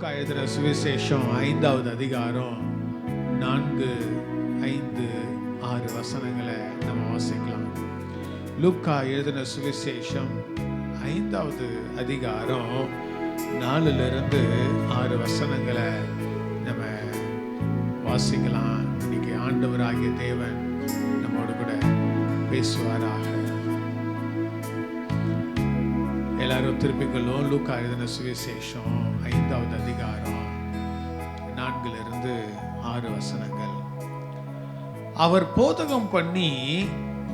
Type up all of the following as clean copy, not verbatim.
லூக்கா எழுதின சுவிசேஷம் 5வது அதிகாரம் 4, 5, 6 வசனங்களை நம்ம வாசிக்கலாம். லூக்கா எழுதின சுவிசேஷம் 5வது அதிகாரம் 4லிருந்து 6 வசனங்களை நம்ம வாசிக்கலாம். இன்னைக்கு ஆண்டவராகிய தேவன் நம்மோடு கூட பேசுவாராக. எல்லாரும் திருப்பிக்கொள்ளும். லூக்கா எழுதின சுவிசேஷம் 5வது அதிகாரம் 4லிருந்து 6 வசனங்கள். அவர் போதகம் பண்ணி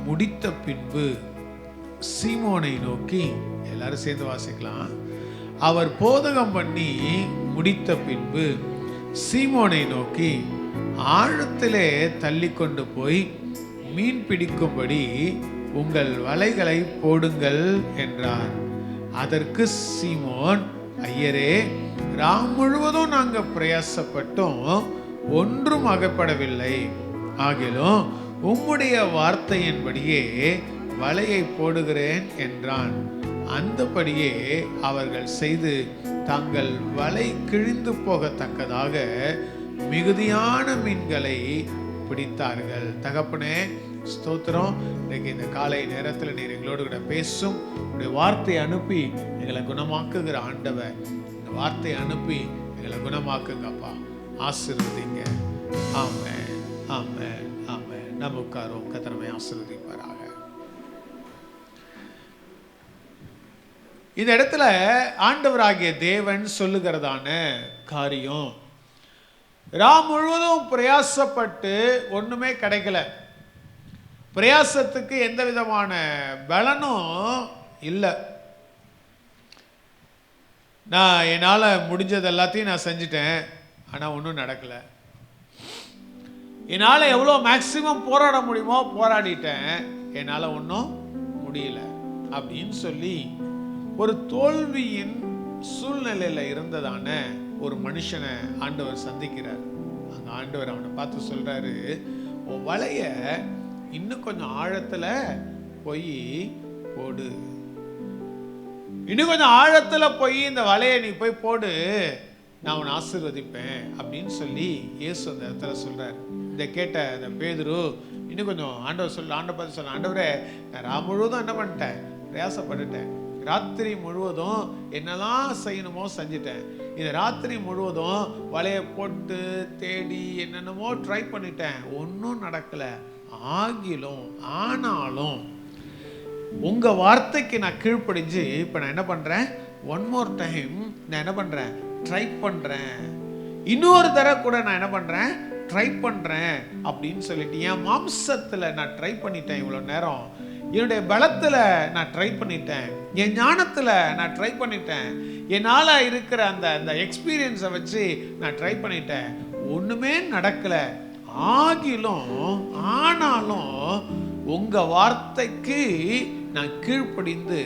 முடித்த பின்பு சீமோனை நோக்கி, எல்லாரும் சேர்ந்து வாசிக்கலாம். அவர் போதகம் பண்ணி முடித்த பின்பு சீமோனை நோக்கி, ஆழத்திலே தள்ளி கொண்டு போய் மீன் பிடிக்கும்படி உங்கள் வலைகளை போடுங்கள் என்றார். அதற்கு சீமோன், ஐயரே, ராம் முழுவதும் நாங்கள் பிரயாசப்பட்டோம், ஒன்றும் அகப்படவில்லை. ஆகிலும் உம்முடைய வார்த்தையின்படியே வலையை போடுகிறேன் என்றான். அந்தபடியே அவர்கள் செய்து தங்கள் வலை கிழிந்து போகத்தக்கதாக மிகுதியான மீன்களை பிடித்தார்கள். தகப்பனே, ஸ்தோத்திரம். இன்னைக்கு இந்த காலை நேரத்தில் நீர் எங்களோடு கூட பேசும் உடைய வார்த்தையை அனுப்பி எங்களை குணமாக்குகிற ஆண்டவர், இந்த வார்த்தையை அனுப்பி எங்களை குணமாக்குங்கப்பா, ஆசீர்வதிங்க. ஆமென், ஆமென், ஆமென். நம்ம உட்காரோம். கர்த்தர் நம்மை ஆசீர்வதிப்பாராக. இந்த இடத்துல ஆண்டவராகிய தேவன் சொல்லுகிறதான காரியம், ராம் முழுவதும் பிரயாசப்பட்டு ஒண்ணுமே கிடைக்கல, பிரயாசத்துக்கு எந்த விதமான பலனும் இல்லை. நான் என்னால் முடிஞ்சது எல்லாத்தையும் நான் செஞ்சிட்டேன், ஆனால் ஒன்றும் நடக்கலை. என்னால் எவ்வளோ மேக்சிமம் போராட முடியுமோ போராடிட்டேன், என்னால் ஒன்றும் முடியல அப்படின்னு சொல்லி ஒரு தோல்வியின் சூழ்நிலையில் இருந்ததான ஒரு மனுஷனை ஆண்டவர் சந்திக்கிறார். அங்கே ஆண்டவர் அவனை பார்த்து சொல்கிறாரு, உன் வலைய இன்னும் கொஞ்சம் ஆழத்தில் போய் போடு, இன்னும் கொஞ்சம் ஆழத்தில் போய் இந்த வலையை நீ போய் போடு, நான் உன்னை ஆசீர்வதிப்பேன் அப்படின்னு சொல்லி இயேசு அந்த இடத்துல சொல்கிறார். இதை கேட்ட அந்த பேதுரு இன்னும் கொஞ்சம் ஆண்டவர் பார்த்து சொல்ல, ஆண்டவரே, நான் ராம் முழுவதும் என்ன பண்ணிட்டேன், பிரயாசப்பட்டுட்டேன், ராத்திரி முழுவதும் என்னெல்லாம் செய்யணுமோ செஞ்சுட்டேன், இந்த ராத்திரி முழுவதும் வலையை போட்டு தேடி என்னென்னமோ ட்ரை பண்ணிட்டேன், ஒன்றும் நடக்கலை. ஆனாலும் உங்க வார்த்தைக்கு நான் கீழ்ப்படிஞ்சு இப்போ நான் என்ன பண்றேன், ஒன் மோர் டைம் நான் என்ன பண்றேன், ட்ரை பண்றேன், இன்னொரு தடவை கூட நான் என்ன பண்றேன், ட்ரை பண்றேன் அப்படின்னு சொல்லிட்டு, என் மாம்சத்துல நான் ட்ரை பண்ணிட்டேன், இவ்வளோ நேரம் என்னுடைய பலத்தில் நான் ட்ரை பண்ணிட்டேன், என் ஞானத்தில் நான் ட்ரை பண்ணிட்டேன், என்னால் இருக்கிற அந்த எக்ஸ்பீரியன்ஸை வச்சு நான் ட்ரை பண்ணிட்டேன், ஒன்றுமே நடக்கலை. ஆனாலும் உங்கள் வார்த்தைக்கு நான் கீழ்ப்படிந்து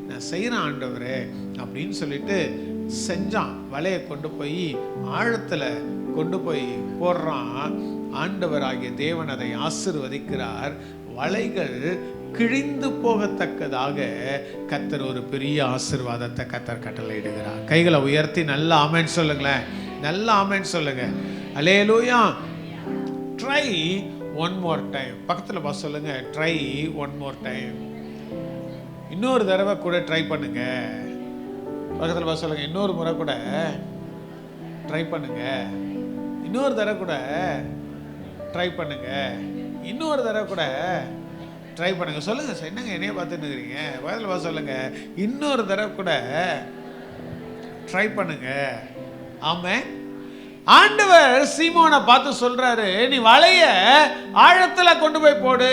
நான் செய்கிறேன் ஆண்டவரே அப்படின்னு சொல்லிட்டு செஞ்சான். வலையை கொண்டு போய் ஆழத்தில் கொண்டு போய் போடுறான். ஆண்டவராகிய தேவன் அதை ஆசீர்வதிக்கிறார். வலைகள் கிழிந்து போகத்தக்கதாக கர்த்தர் ஒரு பெரிய ஆசீர்வாதத்தை கர்த்தர் கட்டளையிடுகிறார். கைகளை உயர்த்தி நல்ல ஆமென் சொல்லுங்களேன், நல்ல ஆமென் சொல்லுங்க. அல்லேலூயா. Try one more time. பக்கத்தில் பார்த்து சொல்லுங்க, ட்ரை ஒன் மோர் டைம். இன்னொரு தடவை கூட ட்ரை பண்ணுங்க. பக்கத்தில் பார்த்து சொல்லுங்க, இன்னொரு முறை கூட ட்ரை பண்ணுங்க, இன்னொரு தடவை கூட ட்ரை பண்ணுங்க, இன்னொரு தடவை கூட ட்ரை பண்ணுங்க. சொல்லுங்க சார், என்னங்க என்னைய பார்த்துட்டு இருக்கிறீங்க? பக்கத்தில் பார்த்து சொல்லுங்க, இன்னொரு தடவை கூட ட்ரை பண்ணுங்க. ஆமென். ஆண்டவர் சீமோனை பார்த்து சொல்றாரு, நீ வலைய ஆழத்துல கொண்டு போய் போடு.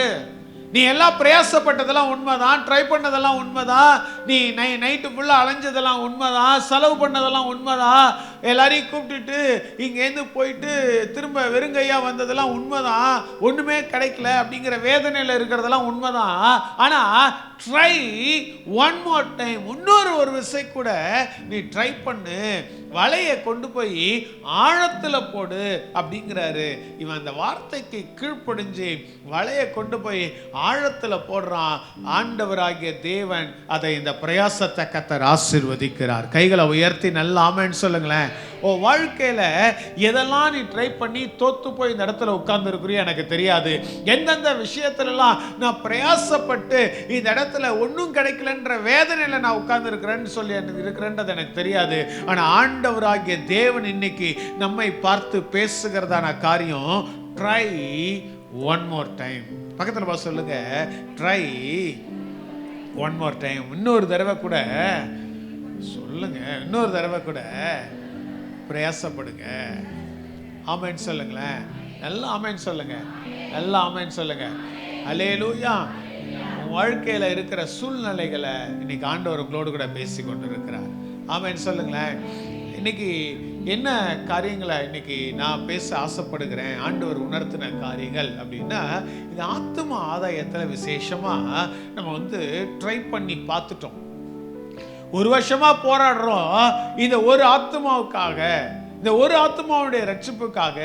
நீ எல்லாம் பிரயாசப்பட்டதெல்லாம் உண்மைதான், ட்ரை பண்ணதெல்லாம் உண்மைதான், நீ நைட்டு ஃபுல்லாக அலைஞ்சதெல்லாம் உண்மைதான், செலவு பண்ணதெல்லாம் உண்மைதான், எல்லாரையும் கூப்பிட்டுட்டு இங்கேருந்து போயிட்டு திரும்ப வெறுங்கையாக வந்ததெல்லாம் உண்மைதான், ஒன்றுமே கிடைக்கல அப்படிங்கிற வேதனையில் இருக்கிறதெல்லாம் உண்மைதான். ஆனால் ட்ரை ஒன் மோர் டைம், இன்னொரு விசை கூட நீ ட்ரை பண்ணு, வலையை கொண்டு போய் ஆழத்தில் போடு அப்படிங்கிறாரு. இவன் அந்த வார்த்தைக்கு கீழ்ப்படிஞ்சு வலையை கொண்டு போய் ஆழத்தில் போடுறான். ஆண்டவராகிய தேவன் அதை இந்த இந்த பிரயாசத்தை கர்த்தர் ஆசீர்வதிக்கிறார். கைகளை உயர்த்தி நல்ல ஆமென் சொல்லுங்களேன். வாழ்க்கையில எதெல்லாம் நீ ட்ரை பண்ணி தோத்து போய் இந்த இடத்துல உட்கார்ந்து இருக்கிறியோ எனக்கு தெரியாது. எந்தெந்த விஷயத்துலலாம் நான் பிரயாசப்பட்டு இந்த இடத்துல ஒன்றும் கிடைக்கலன்ற வேதனையில நான் உட்கார்ந்து இருக்கிறேன்னு சொல்லி இருக்கிறேன்றது எனக்கு தெரியாது. ஆனா ஆண்டவராகிய தேவன் இன்னைக்கு நம்மை பார்த்து பேசுகிறதான காரியம், ட்ரை ஒன் மோர் டைம். பக்கத்துல பார்த்து சொல்லுங்க, ட்ரை ஒன் மோர் டைம். இன்னொரு தடவை கூட சொல்லுங்க, இன்னொரு தடவை கூட பிரயாசப்படுங்க. ஆமென் சொல்லுங்களேன். நல்ல ஆமென் சொல்லுங்க, நல்ல ஆமென் சொல்லுங்க. அல்லேலூயா. வாழ்க்கையில இருக்கிற சூழ்நிலைகளை இன்னைக்கு ஆண்டவர் உங்களோடு கூட பேசி கொண்டு இருக்கிறார். ஆமென் சொல்லுங்களேன். இன்னைக்கு என்ன காரியங்களை இன்னைக்கு நான் பேச ஆசைப்படுகிறேன், ஆண்டவர் உணர்த்தின காரியங்கள் அப்படின்னா, இந்த ஆத்தும ஆதாயத்தில் விசேஷமா நம்ம ட்ரை பண்ணி பார்த்துட்டோம். ஒரு வருஷமா போராடுறோம் இந்த ஒரு ஆத்துமாவுக்காக, இந்த ஒரு ஆத்துமாவுடைய ரட்சிப்புக்காக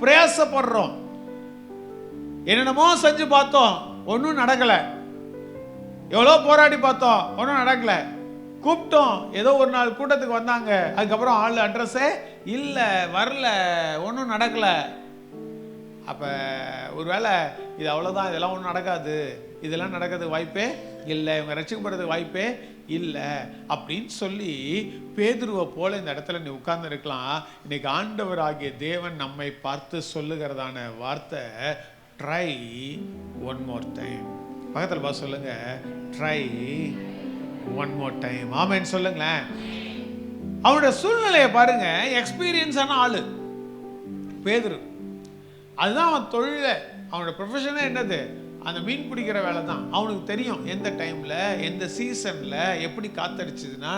பிரயாசப்படுறோம். என்னென்னமோ செஞ்சு பார்த்தோம், ஒன்றும் நடக்கல. எவ்வளோ போராடி பார்த்தோம், ஒன்றும் நடக்கல. கூப்பிட்டோம், ஏதோ ஒரு நாள் கூட்டத்துக்கு வந்தாங்க, அதுக்கப்புறம் ஆள் அட்ரஸே இல்லை, வரல, ஒன்றும் நடக்கல. அப்போ ஒருவேளை இது அவ்வளோதான், இதெல்லாம் ஒன்றும் நடக்காது, இதெல்லாம் நடக்கிறதுக்கு வாய்ப்பே இல்லை, இவங்க ரட்சிக்கப்படுறதுக்கு வாய்ப்பே இல்லை அப்படின்னு சொல்லி பேதுருவை போல இந்த இடத்துல நீ உட்கார்ந்து இருக்கலாம். இன்னைக்கு ஆண்டவர் ஆகிய தேவன் நம்மை பார்த்து சொல்லுகிறதான வார்த்தை, ட்ரை ஒன் மோர் டைம். பக்கத்தில் பார்த்து சொல்லுங்க, ட்ரை ஒன் மோர் டைம். ஆமென் சொல்லுங்களேன். அவனுடைய சூழ்நிலையை பாருங்க. எக்ஸ்பீரியன்ஸான ஆளு பேதுரு. அதுதான் அவன் தொழில, அவனோட ப்ரொஃபஷனே என்னது, அந்த மீன் பிடிக்கிற வேலை தான். அவனுக்கு தெரியும் எந்த டைமில், எந்த சீசனில் எப்படி காத்தடிச்சதுன்னா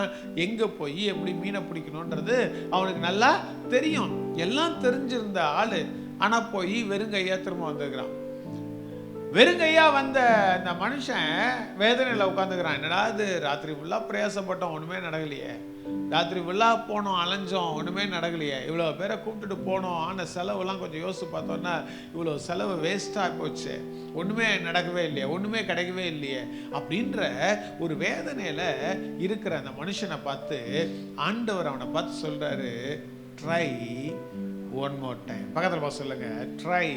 எங்கே போய் எப்படி மீனை பிடிக்கணுன்றது அவனுக்கு நல்லா தெரியும். எல்லாம் தெரிஞ்சிருந்த ஆள். ஆனால் போய் வெறுங்கையா திரும்ப வந்துருக்கிறான். வெறுங்கையா வந்த அந்த மனுஷன் வேதனையில் உட்காந்துக்கிறான். என்னடா இது, ராத்திரி ஃபுல்லாக பிரயாசப்பட்டோம், ஒன்றுமே நடக்கலையே. ராத்திரி ஃபுல்லாக போனோம், அலைஞ்சோம், ஒன்றுமே நடக்கலையே. இவ்வளோ பேரை கூப்பிட்டுட்டு போனோம், ஆனால் செலவுலாம் கொஞ்சம் யோசிச்சு பார்த்தோன்னா இவ்வளோ செலவு வேஸ்ட்டாக போச்சு, ஒன்றுமே நடக்கவே இல்லையே, ஒன்றுமே கிடைக்கவே இல்லையே அப்படின்ற ஒரு வேதனையில் இருக்கிற அந்த மனுஷனை பார்த்து ஆண்டவர் அவனை பார்த்து சொல்கிறாரு, ட்ரை ஒன் மோர் டைம். பக்கத்தில் பார்த்து சொல்லுங்க, ட்ரை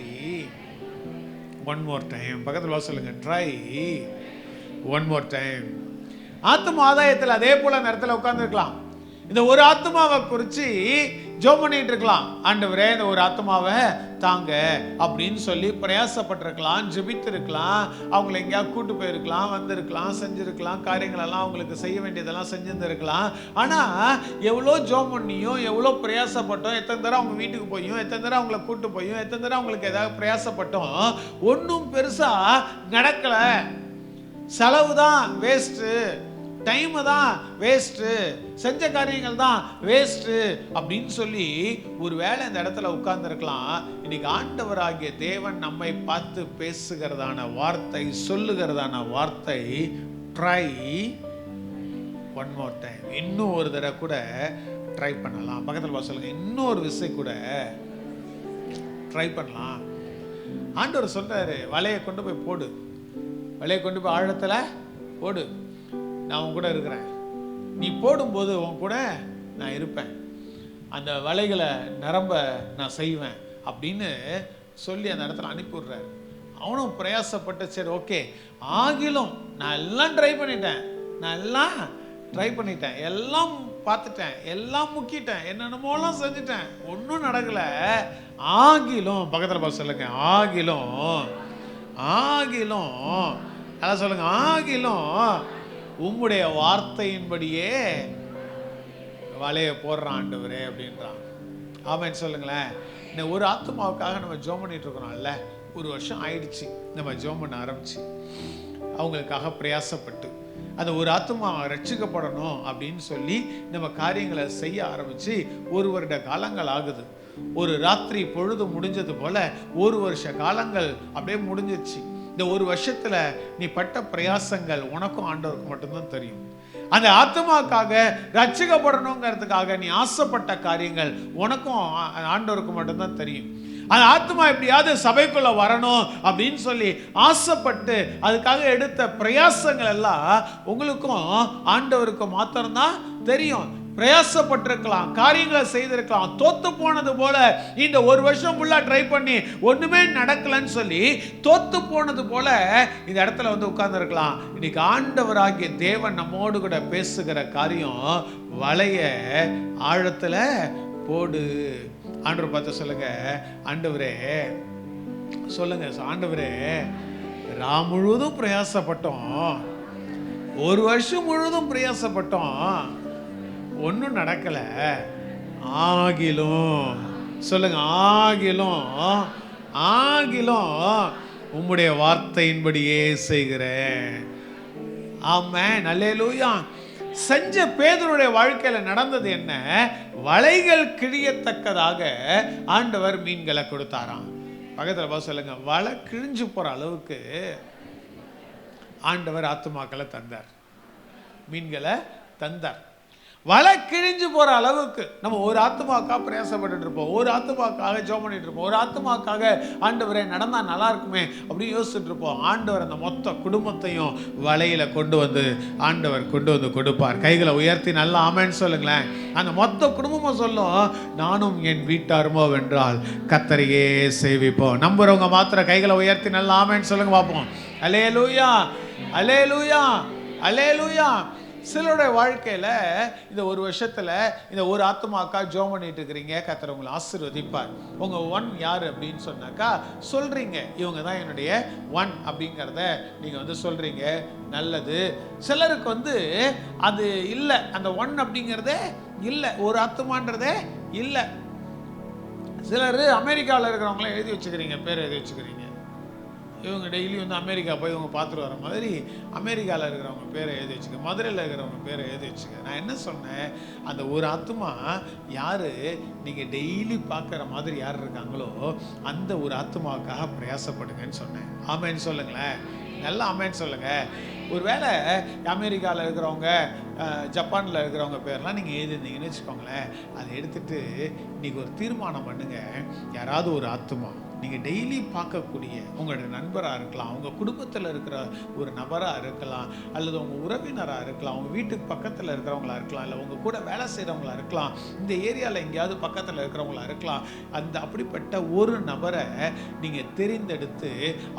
ஒன் மோர் டைம். பக்கத்தில் சொல்லுங்க, ட்ரை ஒன் மோர் டைம். ஆத்தும ஆதாயத்தில் அதே போல அந்த இடத்துல உட்கார்ந்துருக்கலாம். இந்த ஒரு ஆத்மாவை குறித்து ஜெபம் பண்ணிட்டு இருக்கலாம். ஆண்டவரே இந்த ஒரு ஆத்மாவை தாங்க அப்படின்னு சொல்லி பிரயாசப்பட்டிருக்கலாம், ஜெபித்திருக்கலாம், அவங்களை எங்கேயாவது கூட்டு போயிருக்கலாம், வந்திருக்கலாம், செஞ்சிருக்கலாம், காரியங்களெல்லாம் அவங்களுக்கு செய்ய வேண்டியதெல்லாம் செஞ்சுருந்துருக்கலாம். ஆனால் எவ்வளோ ஜெபம் பண்ணியும், எவ்வளோ பிரயாசப்பட்டோம், எத்தனை தடவை அவங்க வீட்டுக்கு போயும், எத்தனை தடவை அவங்கள கூட்டு போயும், எத்தனை தடவை அவங்களுக்கு ஏதாவது பிரயாசப்பட்டோம், ஒன்றும் பெருசாக நடக்கலை. செலவு தான் வேஸ்ட்டு, டைமு தான் வேஸ்ட்டு, செஞ்ச காரியங்கள் தான் வேஸ்ட்டு அப்படின்னு சொல்லி ஒரு வேளை இந்த இடத்துல உட்கார்ந்துருக்கலாம். இன்னைக்கு ஆண்டவராகிய தேவன் நம்மை பார்த்து பேசுகிறதான வார்த்தை, சொல்லுகிறதான வார்த்தை, ட்ரை ஒன் மோர் டைம். இன்னும் ஒரு தடவை கூட ட்ரை பண்ணலாம். பக்கத்தில் சொல்லுங்க, இன்னொரு விஷயம் கூட ட்ரை பண்ணலாம். ஆண்டவர் சொல்றாரு, வலையை கொண்டு போய் போடு, வலையை கொண்டு போய் ஆழத்தில் போடு, நான் உன் கூட இருக்கிறேன், நீ போடும்போது உன் கூட நான் இருப்பேன், அந்த வலைகளை நிரம்ப நான் செய்வேன் அப்படின்னு சொல்லி அந்த இடத்துல அனுப்பிவிடுறாரு. அவனும் பிரயாசப்பட்டு, சரி ஓகே, ஆகிலும் நான் எல்லாம் ட்ரை பண்ணிட்டேன், நான் எல்லாம் ட்ரை பண்ணிட்டேன், எல்லாம் பார்த்துட்டேன், எல்லாம் முக்கிட்டேன், என்னென்னமோலாம் செஞ்சுட்டேன், ஒன்றும் நடக்கலை. ஆகிலும், பக்கத்தில் பார்த்து சொல்லுங்க, ஆகிலும், ஆகிலும், அதான் சொல்லுங்க, ஆகிலும் உம்முடைய வார்த்தையின்படியே வலையை போடுறான் ஆண்டவரே அப்படின்றான். ஆமென் சொல்லுங்களேன். இந்த ஒரு ஆத்மாவுக்காக நம்ம ஜெபம் பண்ணிட்டு இருக்கிறோம்ல, ஒரு வருஷம் ஆயிடுச்சு நம்ம ஜெபம் பண்ண ஆரம்பிச்சு, அவங்களுக்காக பிரயாசப்பட்டு அந்த ஒரு ஆத்மா ரட்சிக்கப்படணும் அப்படின்னு சொல்லி நம்ம காரியங்களை செய்ய ஆரம்பிச்சு 1 வருட காலங்கள் ஆகுது. ஒரு ராத்திரி பொழுது முடிஞ்சது போல 1 வருஷ காலங்கள் அப்படியே முடிஞ்சிச்சு. இந்த 1 வருஷத்துல நீ பட்ட பிரயாசங்கள் உனக்கும் ஆண்டவருக்கு மட்டும்தான் தெரியும். அந்த ஆத்மாக்காக ரட்சிக்கப்படணுங்கிறதுக்காக நீ ஆசைப்பட்ட காரியங்கள் உனக்கும் ஆண்டவருக்கு மட்டும்தான் தெரியும். அந்த ஆத்மா எப்படியாவது சபைக்குள்ள வரணும் அப்படின்னு சொல்லி ஆசைப்பட்டு அதுக்காக எடுத்த பிரயாசங்கள் எல்லாம் உங்களுக்கும் ஆண்டவருக்கும் மாத்திரம்தான் தெரியும். பிரயாசப்பட்டிருக்கலாம், காரியங்களை செய்திருக்கலாம். தோத்து போனது போல இந்த ஒரு வருஷம் ஃபுல்லா ட்ரை பண்ணி ஒண்ணுமே நடக்கலன்னு சொல்லி தோத்து போனது போல இந்த இடத்துல வந்து உட்கார்ந்து இருக்கலாம். இன்னைக்கு ஆண்டவராகிய தேவன் நம்மோடு கூட பேசுகிற காரியம், வலைய ஆழத்துல போடு. ஆண்டவர் பார்த்து சொல்லுங்க, ஆண்டவரே சொல்லுங்க, ஆண்டவரே முழுவதும் பிரயாசப்பட்டோம், ஒரு வருஷம் முழுவதும் பிரயாசப்பட்டோம், ஒன்றும் நடக்கல. ஆகிலும் சொல்லுங்க, ஆகிலும் உம்முடைய வார்த்தையின்படியே செய்கிறேன். ஆமென், அல்லேலூயா. செஞ்ச பேதுருடைய வாழ்க்கையில நடந்தது என்ன? வலைகள் கிழியத்தக்கதாக ஆண்டவர் மீன்களை கொடுத்தாராம். பக்கத்துல போக சொல்லுங்க, வலை கிழிஞ்சு போற அளவுக்கு ஆண்டவர் ஆத்துமாக்களை தந்தார், மீன்களை தந்தார். வலை கிழிஞ்சு போற அளவுக்கு நம்ம ஒரு ஆத்துமாக்காக பிரயாசப்பட்டு இருப்போம், ஒரு ஆத்துமாக்காக ஜெபம் பண்ணிட்டு இருப்போம், ஒரு ஆத்துமாக்காக ஆண்டவரே நடந்தா நல்லா இருக்குமே அப்படின்னு யோசிச்சுட்டு இருப்போம். ஆண்டவர் அந்த மொத்த குடும்பத்தையும் வலையில கொண்டு வந்து ஆண்டவர் கொண்டு வந்து கொடுப்பார். கைகளை உயர்த்தி நல்லா ஆமென்னு சொல்லுங்களேன். அந்த மொத்த குடும்பமும் சொல்லும், நானும் என் வீட்டாருமோ வென்றால் கர்த்தரையே சேவிப்போம். நம்புறவங்க மாத்திரம் கைகளை உயர்த்தி நல்லா ஆமென்னு சொல்லுங்க பார்ப்போம். அல்லேலூயா, அல்லேலூயா, அல்லேலூயா. சிலருடைய வாழ்க்கையில் இந்த ஒரு வருஷத்தில் இந்த ஒரு ஆத்மாக்கா ஜெபம் பண்ணிட்டு இருக்கிறீங்க, கர்த்தர் உங்களை ஆசீர்வதிப்பார். உங்கள் ஒன் யார் அப்படின்னு சொன்னாக்கா சொல்கிறீங்க, இவங்க தான் என்னுடைய ஒன் அப்படிங்கிறத நீங்கள் வந்து சொல்கிறீங்க, நல்லது. சிலருக்கு வந்து அது இல்லை, அந்த ஒன் அப்படிங்கிறதே இல்லை, ஒரு ஆத்மான்றதே இல்லை. சிலர் அமெரிக்காவில் இருக்கிறவங்களாம் எழுதி வச்சுக்கிறீங்க, பேர் எழுதி வச்சுக்கிறீங்க. இவங்க டெய்லி வந்து அமெரிக்கா போய் இவங்க பார்த்துட்டு வர மாதிரி அமெரிக்காவில் இருக்கிறவங்க பேரை எழுதி வச்சுக்க, மதுரையில் இருக்கிறவங்க பேரை எழுதி வச்சுக்க. நான் என்ன சொன்னேன், அந்த ஒரு ஆத்மா யார் நீங்கள் டெய்லி பார்க்குற மாதிரி யார் இருக்காங்களோ அந்த ஒரு ஆத்மாவுக்காக பிரயாசப்படுங்கன்னு சொன்னேன். ஆமேன்னு சொல்லுங்களேன், நல்லா ஆமேன்னு சொல்லுங்கள். ஒருவேளை அமெரிக்காவில் இருக்கிறவங்க, ஜப்பானில் இருக்கிறவங்க பேர்லாம் நீங்கள் எழுதிருந்தீங்கன்னு வச்சுக்கோங்களேன், அதை எடுத்துகிட்டு இன்றைக்கி ஒரு தீர்மானம் பண்ணுங்கள். யாராவது ஒரு ஆத்மா நீங்கள் டெய்லி பார்க்கக்கூடிய உங்களுடைய நண்பராக இருக்கலாம், உங்கள் குடும்பத்தில் இருக்கிற ஒரு நபராக இருக்கலாம், அல்லது உங்கள் உறவினராக இருக்கலாம், உங்கள் வீட்டுக்கு பக்கத்தில் இருக்கிறவங்களா இருக்கலாம், இல்லை உங்கள் கூட வேலை செய்கிறவங்களா இருக்கலாம், இந்த ஏரியாவில் எங்கேயாவது பக்கத்தில் இருக்கிறவங்களா இருக்கலாம். அந்த அப்படிப்பட்ட ஒரு நபரை நீங்கள் தெரிந்தெடுத்து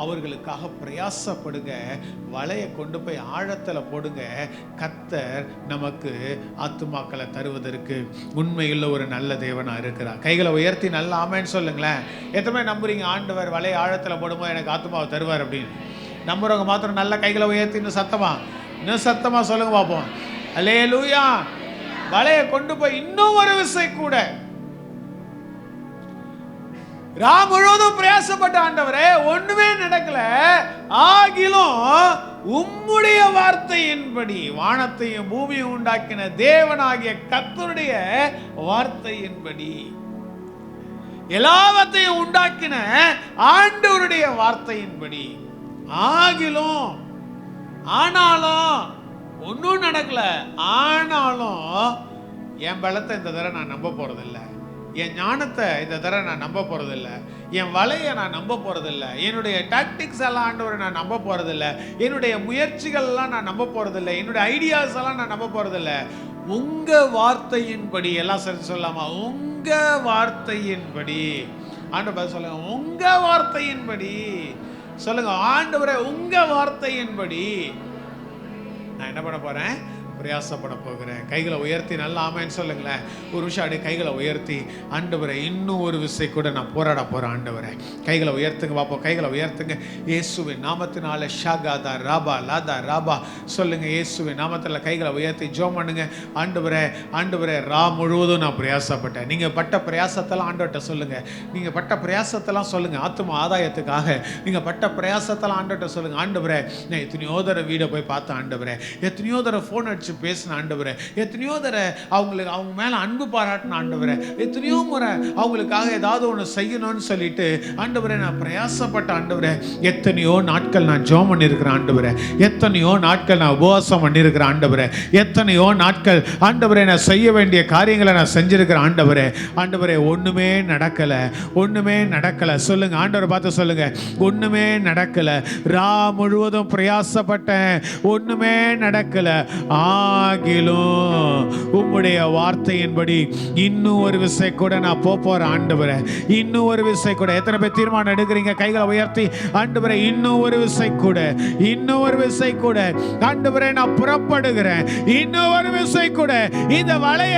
அவர்களுக்காக பிரயாசப்படுங்க, வலையை கொண்டு போய் ஆழத்தில் போடுங்க. கர்த்தர் நமக்கு ஆத்துமாக்களை தருவதற்கு உண்மையுள்ள ஒரு நல்ல தேவனாக இருக்கிறார். கைகளை உயர்த்தி நல்ல ஆமேன்னு சொல்லுங்களேன். எத்தனை நம்புறீங்க ஆண்டவர் வலை ஆழத்தில் போடும்போது எனக்கு ஆத்துமாவை தருவார் அப்படின்னு? நம்புறவங்க மாத்திரம் நல்ல கைகளை உயர்த்தி இன்னும் சத்தமா சொல்லுங்க பார்ப்போம். அல்லேலூயா. வலையை கொண்டு போய் இன்னும் ஒரு விசை கூட முழுவதும் பிரயாசப்பட்ட ஆண்டவரே ஒண்ணுமே நடக்கல, ஆகிலும் உம்முடைய வார்த்தையின்படி, வானத்தையும் பூமியும் உண்டாக்கின தேவனாகிய கர்த்தருடைய வார்த்தையின்படி, எல்லாவற்றையும் உண்டாக்கின ஆண்டவருடைய வார்த்தையின்படி, ஆகிலும் ஆனாலும் ஒன்றும் நடக்கல, ஆனாலும் என் பலத்தை இந்த தடவை நான் நம்ப போறதில்லை, என் ஞானத்தை இந்த தடவை நான் நம்ப போறதில்லை, என் வலையை நான் நம்ப போறதில்லை, என்னுடைய டாக்டிக்ஸ் எல்லாம் ஆண்டவரை நான் நம்ப போறதில்லை, என்னுடைய முயற்சிகள் எல்லாம் நான் நம்ப போறதில்லை, என்னுடைய ஐடியாஸ் எல்லாம் நான் நம்ப போறதில்லை, உங்க வார்த்தையின்படி. எல்லாம் சரி சொல்லாமா? உங்க வார்த்தையின்படி. ஆண்டவர் சொல்லுங்க, உங்க வார்த்தையின்படி சொல்லுங்க. ஆண்டவரே உங்க வார்த்தையின்படி நான் என்ன பண்ண போறேன்? பிரயாசப்பட போகிறேன். கைகளை உயர்த்தி நல்லா ஆமேன்னு சொல்லுங்களேன். ஒரு விஷயம் அப்படியே கைகளை உயர்த்தி, ஆண்டவரே இன்னும் ஒரு விசை கூட நான் போராட போறேன். ஆண்டவரே கைகளை உயர்த்துங்க பார்ப்போம். கைகளை உயர்த்துங்க. இயேசுவின் நாமத்தினால ஷாகாதா ராபா லாதா ராபா சொல்லுங்க. இயேசுவின் நாமத்தில் கைகளை உயர்த்தி ஜெபம் பண்ணுங்க. ஆண்டவரே, ஆண்டவரே முழுவதும் நான் பிரயாசப்பட்டேன். நீங்க பட்ட பிரயாசத்தெல்லாம் ஆண்டவர்கிட்ட சொல்லுங்க. நீங்க பட்ட பிரயாசத்தெல்லாம் சொல்லுங்க. ஆத்தும ஆதாயத்துக்காக நீங்க பட்ட பிரயாசத்தெல்லாம் ஆண்டவர்கிட்ட சொல்லுங்க. ஆண்டவரே, நான் எத்தனையோ தடவை வீடை போய் பார்த்தேன். ஆண்டவரே, எத்தனையோ தடவை ஃபோன் அடிச்சு நினச்சி பேசின ஆண்டவரே, எத்தனையோ தடவை அவங்க மேலே அன்பு பாராட்டின ஆண்டவரே, எத்தனையோ முறை அவங்களுக்காக ஏதாவது ஒன்று செய்யணும்னு சொல்லிட்டு ஆண்டவரே நான் பிரயாசப்பட்ட ஆண்டவரே, எத்தனையோ நாட்கள் நான் ஜெபம் பண்ணியிருக்கிறேன் ஆண்டவரே, எத்தனையோ நாட்கள் நான் உபவாசம் பண்ணியிருக்கிறேன் ஆண்டவரே, எத்தனையோ நாட்கள் ஆண்டவரே நான் செய்ய வேண்டிய காரியங்களை நான் செஞ்சிருக்கிறேன் ஆண்டவரே. ஆண்டவரே ஒன்றுமே நடக்கலை, ஒன்றுமே நடக்கலை. சொல்லுங்க, ஆண்டவரை பார்த்து சொல்லுங்க, ஒன்றுமே நடக்கலை. ரா முழுவதும் பிரயாசப்பட்டேன், ஒன்றுமே நடக்கலை. ஆகிலும் உம்முடைய வார்த்தையின்படி இன்னும் ஒரு விசை கூட நான் போறேன் ஆண்டவரே, இன்னும் ஒரு விசை கூட. எத்தனை பேர் தீர்மானம் எடுக்கிறீங்க? கைகளை உயர்த்தி, ஆண்டவரே இன்னும் ஒரு விசை கூட, இன்னும் ஒரு விசை கூட ஆண்டவரே நான் புறப்படுகிறேன், இன்னும் ஒரு விசை கூட இந்த வலைய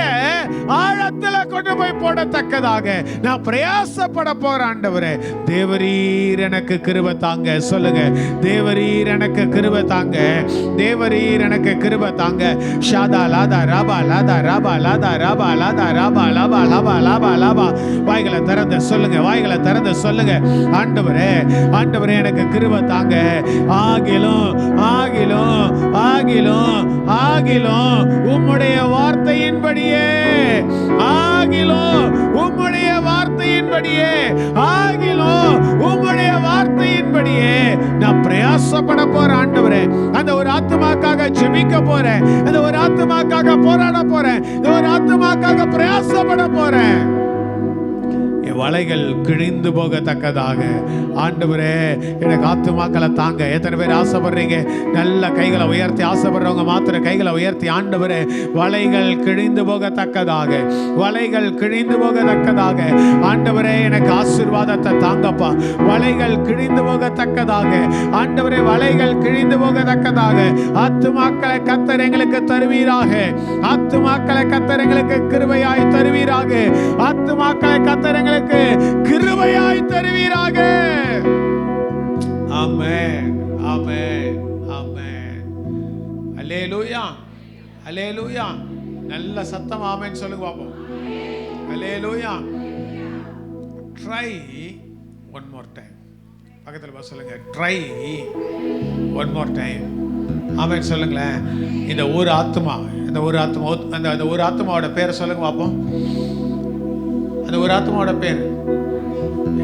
ஆழத்துல கொண்டு போய் போடத்தக்கதாக நான் பிரயாசப்பட போறேன் ஆண்டவரே. தேவரீர் எனக்கு கிருபை தாங்க. சொல்லுங்க, தேவரீர் எனக்கு கிருபை தாங்க, தேவரீர் எனக்கு கிருபை தாங்க. ஷாதா லாதா ராபா லாதா ராபா லாதா ராபா லாதா ராபா லாபா லாபா லாபா லாபா. வாய்களை திறந்து சொல்லுங்க, வாய்களை திறந்து சொல்லுங்க, ஆண்டவரே ஆண்டவரே எனக்கு கிருபை தாங்க. ஆகிலும் ஆகிலும் ஆகிலும் ஆகிலும் உம்முடைய வார்த்தையின்படியே, ஆகிலும் உம்முடைய வார்த்தையின்படியே, ஆகிலும் உம்முடைய வார்த்தையின்படியே நான் பிரயாசப்பட போறேன் ஆண்டவரே. அந்த ஒரு ஆத்துமாக்காக ஜெபிக்க போறேன், அந்த ஒரு ஆத்துமாக்காக போராட போறேன், இந்த ஒரு ஆத்துமாக்காக பிரயாசப்பட போறேன். வலைகள் கிழிந்து போகத்தக்கதாக ஆண்டவரே எனக்கு ஆத்துமாக்களை தாங்க. எத்தனை பேர் ஆசைப்படுறீங்க? நல்ல கைகளை உயர்த்தி, ஆசைப்படுறவங்க மாத்திர கைகளை உயர்த்தி, ஆண்டவரே வலைகள் கிழிந்து போகத்தக்கதாக, வலைகள் கிழிந்து போகத்தக்கதாக ஆண்டவரே எனக்கு ஆசீர்வாதத்தை தாங்கப்பா. வலைகள் கிழிந்து போகத்தக்கதாக ஆண்டவரே, வலைகள் கிழிந்து போகத்தக்கதாக ஆத்துமாக்களை கர்த்தர் எங்களுக்கு தருவீராக, ஆத்துமாக்களை கர்த்தர் எங்களுக்கு கிருபையாய் தருவீராக, ஆத்துமாக்களை கர்த்தர் எங்களுக்கு கிருபையாய் தருவீராக. ஆமென், ஆமென், ஆமென். அல்லேலூயா, அல்லேலூயா. நல்ல சத்தம் ஆமென் சொல்லுங்க பாப்போம். அல்லேலூயா. Try one more time. பக்கத்துல சொல்லுங்க, ட்ரை ஒன் மோர் டைம். ஆமென் சொல்லுங்களேன். இந்த ஒரு ஆத்மா, இந்த ஒரு ஆத்மா, அந்த ஒரு ஆத்மாவோட பேரை சொல்லுங்க பாப்போம். அந்த ஒரு ஆத்மாவோட பேர்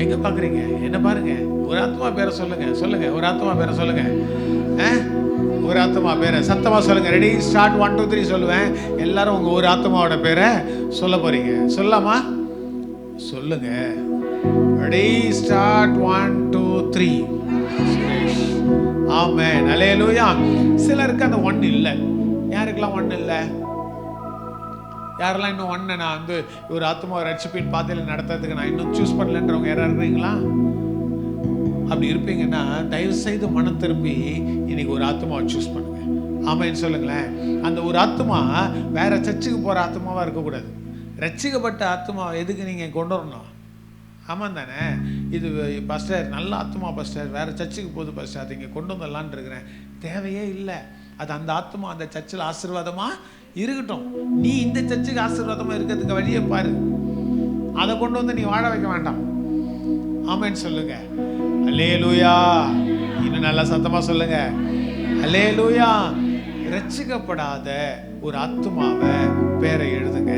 எங்க பாக்குறீங்க? என்ன பாருங்க, ஒரு ஆத்மா பேரை சொல்லுங்க, சொல்லுங்க, ஒரு ஆத்மா பேரை சொல்லுங்க, ஒரு ஆத்மா பேரை சத்தமா சொல்லுங்க. Ready, start. 1 2 3 சொல்லுவேன். எல்லாரும் உங்க ஒரு ஆத்மாவோட பேரை சொல்ல போறீங்க. சொல்லலாமா? சொல்லுங்க. Ready, start. 1 2 3. ஆமென், அல்லேலூயா. சிலருக்கு அந்த 1 இல்லை. யாருக்கெல்லாம் 1 இல்லை? யாரெல்லாம் இன்னும் 1 நான் வந்து ஒரு ஆத்மா ரட்சிப்பின் பாதையில் நடத்துறதுக்கு நான் இன்னும் சூஸ் பண்ணலன்றவங்க யாராவது இருக்கிறீங்களா? அப்படி இருப்பீங்கன்னா தயவு செய்து மனம் திரும்பி இன்னைக்கு ஒரு ஆத்மாவை சூஸ் பண்ணுங்க. ஆமான்னு சொல்லுங்களேன். அந்த ஒரு ஆத்மா வேற சர்ச்சுக்கு போற ஆத்மாவா இருக்கக்கூடாது. ரட்சிக்கப்பட்ட ஆத்மா எதுக்கு நீங்க கொண்டு வரணும்? ஆமாம் தானே? இது பாஸ்டர் நல்ல ஆத்மா பாஸ்டர், வேற சர்ச்சுக்கு போகுது பாஸ்டர், அதை இங்கே கொண்டு வந்துடலான் இருக்கிறேன். தேவையே இல்லை. அது அந்த ஆத்மா அந்த சர்ச்சில் ஆசீர்வாதமா இருக்கட்டும். நீ இந்த சர்ச்சுக்கு ஆசீர்வாதமா இருக்கிறதுக்கு வழியை பாரு. அதை கொண்டு வந்து நீ வாழ வைக்க வேண்டாம். ஆமென் சொல்லுங்க. அல்லேலூயா. இன்னும் நல்லா சத்தமா சொல்லுங்க. அல்லேலூயா. ரட்சிக்கப்படாத ஒரு ஆத்மாவை பேரை எழுதுங்க.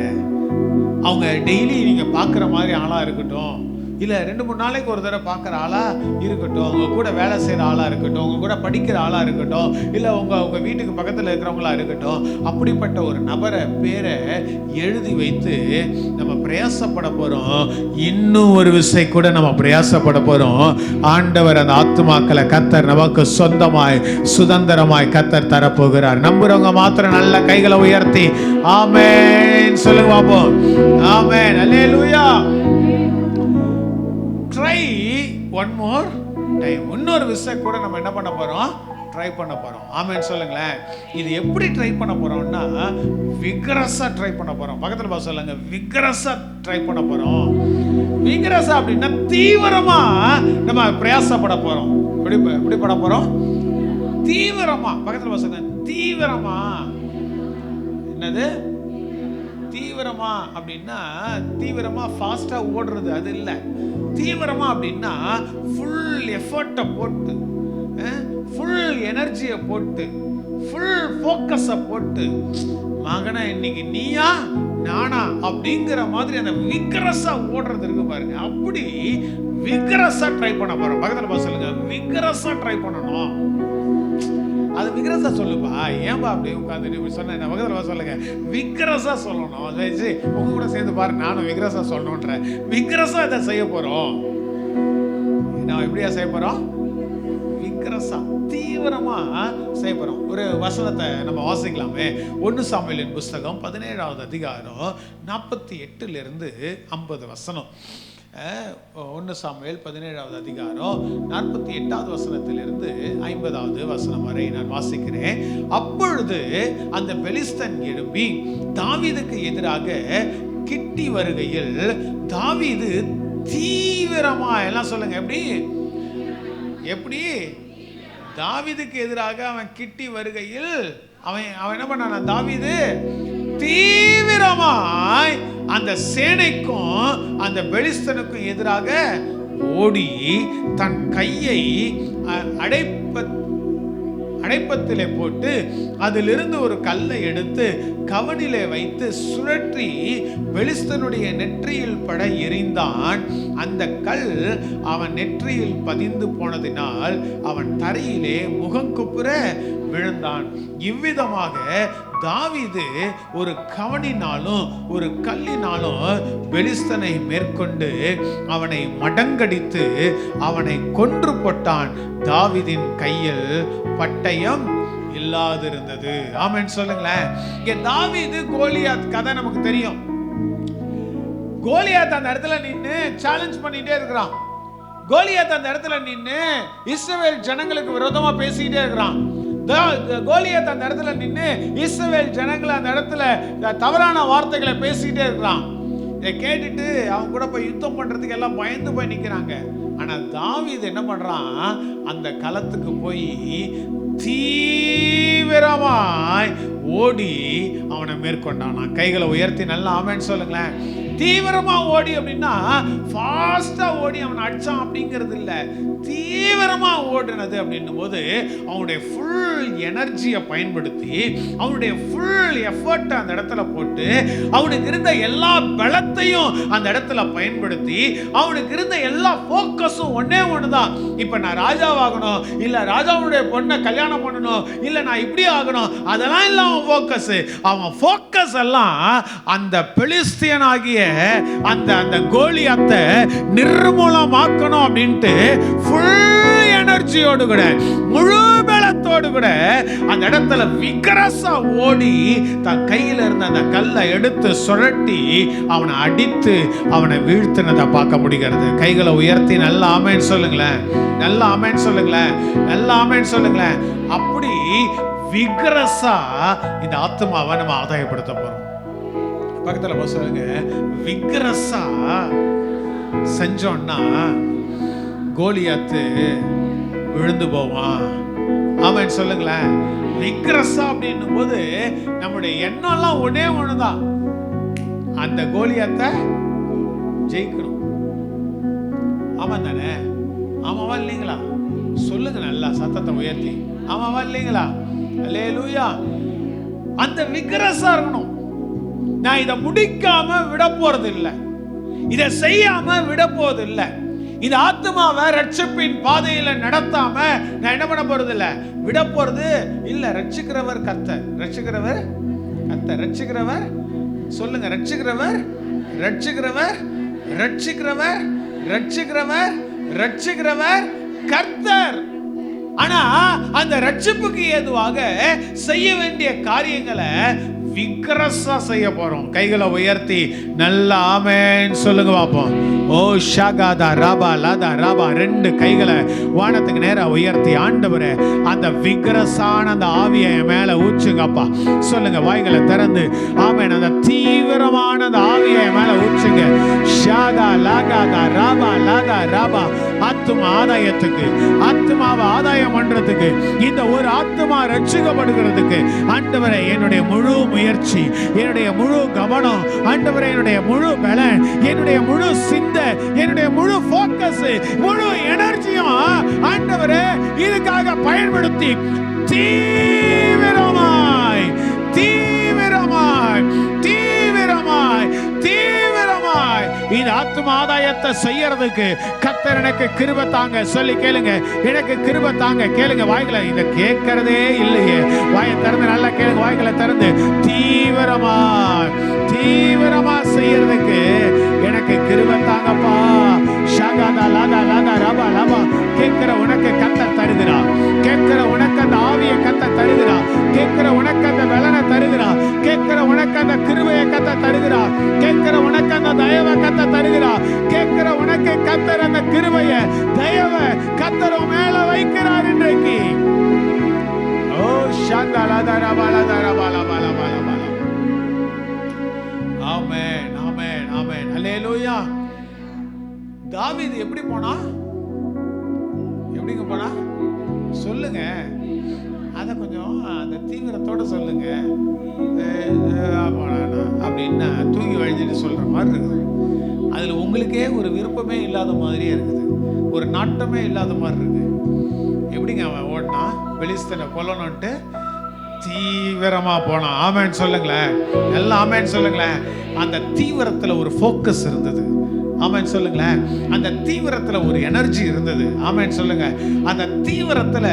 அவங்க டெய்லி நீங்க பார்க்குற மாதிரி ஆளா இருக்கட்டும், இல்லை 2-3 நாளைக்கு ஒரு தடவை பார்க்குற ஆளாக இருக்கட்டும், உங்கள் கூட வேலை செய்கிற ஆளாக இருக்கட்டும், உங்கள் கூட படிக்கிற ஆளாக இருக்கட்டும், இல்லை உங்கள் வீட்டுக்கு பக்கத்தில் இருக்கிறவங்களா இருக்கட்டும், அப்படிப்பட்ட ஒரு நபரை பேரை எழுதி வைத்து நம்ம பிரயாசப்பட போகிறோம். இன்னும் ஒரு விசை கூட நம்ம பிரயாசப்பட போகிறோம். ஆண்டவர் அந்த ஆத்துமாக்களை கர்த்தர் நமக்கு சொந்தமாய் சுதந்திரமாய் கர்த்தர் தரப்போகிறார். நம்புறவங்க மாத்திரம் நல்ல கைகளை உயர்த்தி ஆமென் சொல்லுங்க பாப்போம். ஆமென், அல்லேலூயா. Try one more time. இன்னொரு விஷயம் கூட நம்ம என்ன பண்ண போறோம்? ட்ரை பண்ண போறோம். ஆமென் சொல்லுங்களேன். இது எப்படி ட்ரை பண்ண போறோம்னா விகரஸா ட்ரை பண்ண போறோம். பக்கத்துல பா சொல்லுங்க, விகரஸா ட்ரை பண்ண போறோம். விகரஸா அப்படின்னா தீவிரமா நம்ம பிரயாசப்பட போறோம். எப்படி பட போறோம்? தீவிரமா. பக்கத்துல பா சொல்லுங்க, தீவிரமா. என்னது தீவிரமா அப்படின்னா? தீவிரமா ஃபாஸ்டா ஓடுறது அது இல்லை. தீவிரமா அப்படின்னா ஃபுல் எஃபர்ட்டை போட்டு, ஃபுல் எனர்ஜியை போட்டு, ஃபுல் ஃபோக்கஸை போட்டு, மகனா இன்னைக்கு நீயா நானா அப்படிங்கிற மாதிரி அந்த விக்ரஸா ஓடுறது இருக்கு பாருங்க. அப்படி விக்ரஸா ட்ரை பண்ண போறோம். பக்கத்துல பார்த்து சொல்லுங்க, விக்ரஸா ட்ரை பண்ணணும். அது விக்ரஸா சொல்லுப்பா, ஏன்பா அப்படி உட்காந்து சொன்ன பக்கத்துல சொல்லுங்க, விக்ரஸா சொல்லணும். உங்க கூட சேர்ந்து பாரு, நானும் விக்ரஸா சொல்லணும்ன்ற. விக்ரஸா இதை செய்ய போறோம். நான் எப்படியா செய்ய போறோம்? விக்ரஸா தீவிரமா செய்ய போறோம். ஒரு வசனத்தை நம்ம வாசிக்கலாமே. 1 சாமுவேலின் புஸ்தகம் 17வது அதிகாரம் 48 50 வசனம். 1 சாமுவேல் 17வது அதிகாரம் 48வது வசனத்திலிருந்து 50வது வசனம் வரை நான் வாசிக்கிறேன். அப்பொழுது அந்த பெலிஸ்தன் எழும்பி தாவீதுக்கு எதிராக கிட்டி வருகையில், தாவீது தீவிரமா, எல்லாம் சொல்லுங்க, எப்படி தாவீதுக்கு எதிராக அவன் கிட்டி வருகையில் அவன் என்ன பண்ணான? தாவீது தீவிரமாய் அந்த சேனைக்கும் அந்த பெலிஸ்தனுக்கும் எதிராக ஓடி தன் கையை அடைப்பத்திலே போட்டு அதிலிருந்து ஒரு கல்லை எடுத்து கவனிலே வைத்து சுழற்றி பெலிஸ்தனுடைய நெற்றியில் பட எறிந்தான். அந்த கல் அவன் நெற்றியில் பதிந்து போனதினால் அவன் தரையிலே முகங்குப்புற விழுந்தான். இவ்விதமாக தாவீது ஒரு கவனினாலும் ஒரு கல்லினாலும் பெலிஸ்தனை மேற்கொண்டு அவனை மடங்கடித்து அவனை கொன்று போட்டான். தாவீதின் கையில் பட்டயம் இல்லாதிருந்தது. ஆமென் சொல்லுங்களேன். இங்க தாவீது கோலியாத் கதை நமக்கு தெரியும். கோலியாத் அந்த இடத்துல நின்னு சேலஞ்ச் பண்ணிட்டே இருக்கிறான். கோலியாத் அந்த இடத்துல நின்னு இஸ்ரவேல் ஜனங்களுக்கு விரோதமா பேசிக்கிட்டே இருக்கிறான். கோலியாத் அந்த இடத்துல நின்னு இஸ்ரவேல் ஜனங்களை அந்த இடத்துல தவறான வார்த்தைகளை பேசிக்கிட்டே இருக்கிறான். இதை கேட்டுட்டு அவங்க கூட போய் யுத்தம் பண்றதுக்கு எல்லாம் பயந்து போய் நிக்கிறாங்க. ஆனா தாவீது என்ன பண்றான்? அந்த களத்துக்கு போய் தீவிரமாய் ஓடி அவனை மேற்கொண்டான். கைகளை உயர்த்தி நல்லா ஆமென் சொல்லுங்களேன். தீவிரமா ஓடி அப்படின்னா ஃபாஸ்டா ஓடி அவனை அடிச்சான் அப்படிங்கிறது இல்ல. தீவிரமா ஓடினது அப்படின்னும் போது அவனுடைய ஃபுல் எனர்ஜியை பயன்படுத்தி, அவனுடைய ஃபுல் எஃபர்ட் அந்த இடத்துல போட்டு, அவனுக்கு இருந்த எல்லா பலத்தையும் அந்த இடத்துல பயன்படுத்தி, அவனுக்கு இருந்த எல்லா ஃபோக்கஸும் ஒன்னே ஒண்ணுதான். இப்ப நான் ராஜாவாகணும், இல்ல ராஜாவுடைய பொண்ணை கல்யாணம் பண்ணணும், இல்ல நான் இப்படி ஆகணும், அதெல்லாம் இல்ல அவன் ஃபோக்கஸ். அவன் ஃபோக்கஸ் எல்லாம் அந்த பெலிஸ்தியன் ஆகிய அந்த கோலியாத்தை நிர்மூலமாக்கணும் அப்படின்ட்டு ஃபுல் எனர்ஜியோடு கூட, முழு பலத்தோடு கூட அந்த இடத்துல விக்ரஸா ஓடி தன் கையில இருந்த அந்த கல்லை எடுத்து சுழட்டி அவனை அடித்து அவனை வீழ்த்தினதை பார்க்க முடிகிறது. கைகளை உயர்த்தி நல்ல ஆமென் சொல்லுங்களேன், நல்ல ஆமென் சொல்லுங்களேன், நல்ல ஆமென் சொல்லுங்களேன். அப்படி விக்ரஸா இந்த ஆத்மாவை நம்ம ஆதாயப்படுத்த போறோம். பக்கத்துல சொல்லுங்க, விக்ரஸா செஞ்சோம்னா கோலியாத்து விழுந்து போவான். ஆமென் சொல்லுங்களேன். விக்ரஸா அப்படின்னும் போது நம்முடைய எண்ணம்லாம் ஒன்னே ஒண்ணுதான், அந்த கோலியாத்தை ஜெயிக்கணும். ஆமா தானே? ஆமாவா இல்லைங்களா? சொல்லுங்க நல்லா சத்தத்தை உயர்த்தி, ஆமாவா இல்லைங்களா? அல்லேலூயா. அந்த விக்ரஸா இருக்கணும். நான் இதை முடிக்காம விட போறது இல்லை, இதை செய்யாம விட போறது இல்லை, இந்த ஆத்மாவை ரட்சிப்பின் பாதையில நடத்தாம நான் என்ன பண்ண போறது இல்லை, விட போறது இல்ல. ரட்சிக்கிறவர் கர்த்தர், ரட்சிக்கிறவர் கர்த்தர், ரட்சிக்கிறவர் சொல்லுங்க, ரட்சிக்கிறவர் ரட்சிக்கிறவர் ரட்சிக்கிறவர் ரட்சிக்கிறவர் ரட்சிக்கிறவர் கர்த்தர். ஆனா அந்த ரட்சிப்புக்கு ஏதுவாக செய்ய வேண்டிய காரியங்களை விக்ரஸா செய்ய போறோம். கைகளை உயர்த்தி நல்ல ஆமென் சொல்லுங்க பாப்போம். ஓ ஷாகாதா ராபா லாதா ராபா, ரெண்டு கைகளை வானத்துக்கு நேரா உயர்த்தி, ஆண்டவரே அந்த விக்ரஸான அந்த ஆவியை மேல ஊச்சுங்கப்பா சொல்லுங்க. வாய்களை திறந்து ஆமென். அந்த தீவிரமான அந்த ஆவியை மேல ஊச்சுங்க. ஷாகா லாகாதா ராபா லாதா ராபா, ஆத்துமா ஆதாயத்துக்கு, ஆத்மாவை ஆதாயம் பண்றதுக்கு இந்த ஒரு ஆத்துமா ரட்சிக்கப்படுகிறதுக்கு ஆண்டவரே என்னுடைய முழு முயற்சி, என்னுடைய முழு கவனம், ஆண்டவரே என்னுடைய முழு பலன், என்னுடைய முழு சிந்தை, என்னுடைய முழு ஃபோக்கஸ், முழு எனர்ஜியும் ஆண்டவரே இதுக்காக பயன்படுத்தி தீவிரமாய் தீவிரமாய் தீவிரமாய் தீவிரமாய் இந்த ஆத்தும ஆதாயத்தை செய்யறதுக்கு கர்த்தர் எனக்கு கிருபை தாங்க சொல்லி கேளுங்க. எனக்கு கிருபை தாங்க கேளுங்க. வாய்களை இத கேட்கறதே இல்லையே, வாயை திறந்து நல்லா கேளுங்க. வாய்களை திறந்து தீவிரமாய் தீவிரமா செய்யறதுக்கு எனக்கு கிருபை தாங்கப்பா. ஷகதா லதா லதா ரபா லபா. கேட்கிற உனக்கு கர்த்தர் தருகிறா. கேட்கிற உனக்கு அந்த ஆவியை கர்த்தர் தருகிறா. கேட்கிற உனக்கு அந்த பலனை தருகிறா. கேட்கிற உனக்கு அந்த கிருபையை கர்த்தர் தருகிறா. கேட்கிற உனக்கு அந்த தயவை கர்த்தர் தருகிறா. கேட்கிற உனக்கு கர்த்தர் அந்த கிருபையை தயவை கர்த்தர் மேல வைக்கிறார் இன்றைக்கு. ஓ ஷகதா லதா ரபா லதா ரபா லபா லபா லபா. ஆமென் ஆமென் ஆமென். அல்லேலூயா. தாவீது எப்படி போனா? எப்படிங்க போனா சொல்லுங்க. அத கொஞ்சம் அந்த தீவிரத்தோட சொல்லுங்க. அப்படின்னா தூங்கி வழிஞ்சிட்டு சொல்ற மாதிரி இருக்குது. அதுல உங்களுக்கே ஒரு விருப்பமே இல்லாத மாதிரியே இருக்குது, ஒரு நாட்டமே இல்லாத மாதிரி இருக்கு. எப்படிங்க அவன் ஓடினா பெலிஸ்தனை கொல்லணும்ட்டு தீவிரமா போனான். ஆமேன் சொல்லுங்களேன். எல்லாம் ஆமேன் சொல்லுங்களேன். அந்த தீவிரத்துல ஒரு ஃபோக்கஸ் இருந்தது. ஆமென் சொல்லுங்களேன். அந்த தீவிரத்துல ஒரு எனர்ஜி இருந்தது. ஆமென் சொல்லுங்க. அந்த தீவிரத்துல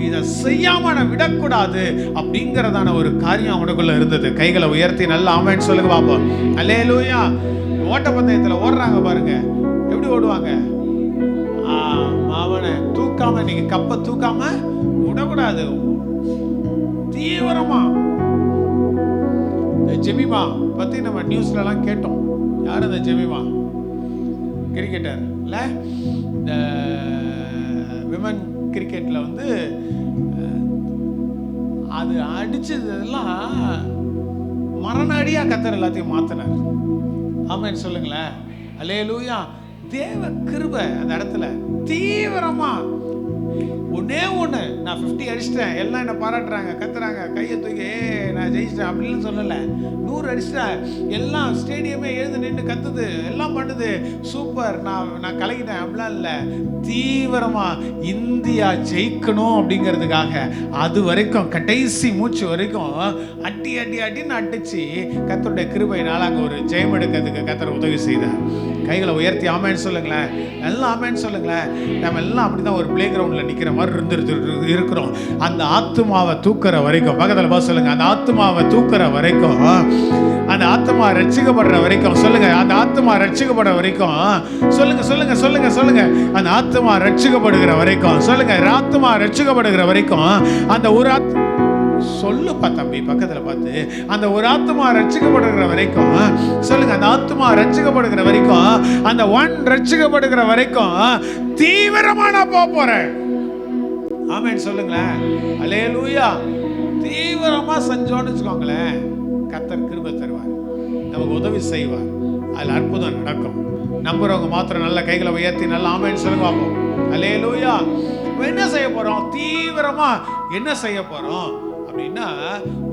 இதை செய்யாம நான் விடக்கூடாது அப்படிங்கறதான ஒரு காரியம் அவனுக்குள்ள இருந்தது. கைகளை உயர்த்தி நல்லா ஆமென் சொல்லுங்க பாப்போம். அல்லேலூயா. ஓட்டப்பந்தயத்துல ஓடுறாங்க பாருங்க, எப்படி ஓடுவாங்க? அவனை தூக்காம, நீங்க கப்ப தூக்காம விடக்கூடாது. தீவிரமா ஜெமிமா பத்தி நம்ம நியூஸ்ல எல்லாம் கேட்டோம். யார் அந்த ஜெமிமா? கிரிக்கெட்டர் இல்ல, இந்த விமன் கிரிக்கெட்ல வந்து அது அடிச்சதெல்லாம் மரணடியா கர்த்தர் எல்லாத்தையும் மாத்தினார். ஆமென் சொல்லுங்களேன். அல்லேலூயா. தேவ கிருபை அந்த இடத்துல தீவிரமா. ஒன்னே ஒண்ணு, நான் 50 அடிச்சிட்டேன், எல்லாம் என்ன பாராட்டுறாங்க, கத்துறாங்க, கையை தூக்கி நான் ஜெயிச்சிட்டேன் அப்படின்னு சொல்லல. 100 அடிச்சிட்டேன், எல்லாம் ஸ்டேடியமே எழுந்து நின்று கத்துது, எல்லாம் பண்ணுது, சூப்பர், நான் கலக்கிட்டேன் அப்படிலாம் இல்லை. தீவிரமா இந்தியா ஜெயிக்கணும் அப்படிங்கிறதுக்காக அது வரைக்கும் கடைசி மூச்சு வரைக்கும் அடி அடி அடின்னு அடிச்சு கர்த்தருடைய கிருபையினால அங்கே ஒரு ஜெயம் எடுக்கிறதுக்கு கர்த்தர் உதவி செய்தார். கைகளை உயர்த்தி ஆமென் சொல்லுங்களேன். எல்லாம் ஆமென் சொல்லுங்களேன். நம்ம எல்லாம் அப்படிதான் ஒரு பிளே கிரவுண்ட்ல நிக்கிற மாதிரி இருக்கிறோம். அந்த ஆத்துமாவை தூக்குற வரைக்கும், பக்கத்துல பார்த்து சொல்லுங்க, அந்த ஆத்துமாவை தூக்குற வரைக்கும், அந்த ஆத்துமா ரட்சிக்கப்படுற வரைக்கும் சொல்லுங்க, அந்த ஆத்துமா ரட்சிக்கப்படுற வரைக்கும் சொல்லுங்க சொல்லுங்க சொல்லுங்க சொல்லுங்க, அந்த ஆத்துமா ரட்சிக்கப்படுகிற வரைக்கும் சொல்லுங்க, ஆத்துமா ரட்சிக்கப்படுகிற வரைக்கும் அந்த ஒரு சொல்லுப்பா தம்பி பக்கத்துல பார்த்து, அந்த ஒரு ஆத்துமா ரட்சிக்கப்படுகிற வரைக்கும் சொல்லுங்க, அந்த ஆத்துமா ரட்சிக்கப்படுகிற வரைக்கும், அந்த ஒன் ரட்சிக்கப்படுகிற வரைக்கும் தீவிரமா நான் போறேன். ஆமென் சொல்லுங்களேன். அல்லேலூயா. தீவிரமா செஞ்சோன்னு வச்சுக்கோங்களேன், கர்த்தர் கிருபை தருவார், நமக்கு உதவி செய்வார், அதுல அற்புதம் நடக்கும். நம்புறவங்க மாத்திரம் நல்ல கைகளை உயர்த்தி நல்லா ஆமென் சொல்லுங்க. அல்லேலூயா. என்ன செய்ய போறோம்? தீவிரமா என்ன செய்ய போறோம் அப்படின்னா,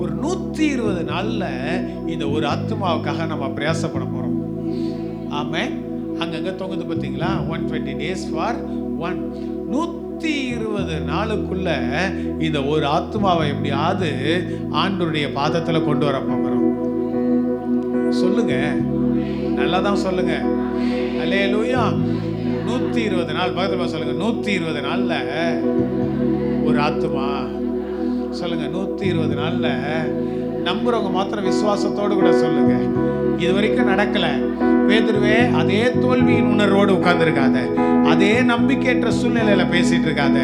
ஒரு 120 நாள்ல இந்த ஒரு ஆத்துமாவுக்காக நம்ம பிரயாசப்பட போறோம். ஆமென். அங்கங்க தொங்குது பார்த்தீங்களா, 120 days ஃபார் 1. 120 நாளுக்குள்ள இந்த ஒரு ஆத்துமாவை எப்படியாவது ஆண்டவருடைய பாதத்துல கொண்டு வர போகிறோம். சொல்லுங்க, நல்லா தான் சொல்லுங்க. அல்லேலூயா. 120 நாள் பக்கத்துல சொல்லுங்க. 120 நாள்ல ஒரு ஆத்துமா சொல்லுங்க. 120 நாள்ல நம்புறவங்க மாத்திரம் விசுவாசத்தோடு கூட சொல்லுங்க. இது வரைக்கும் நடக்கல பேதுருவே, அதே தோல்வியின் உணர்வோடு உட்கார்ந்துருக்காத, அதே நம்பிக்கையற்ற சூழ்நிலையில பேசிட்டு இருக்காத.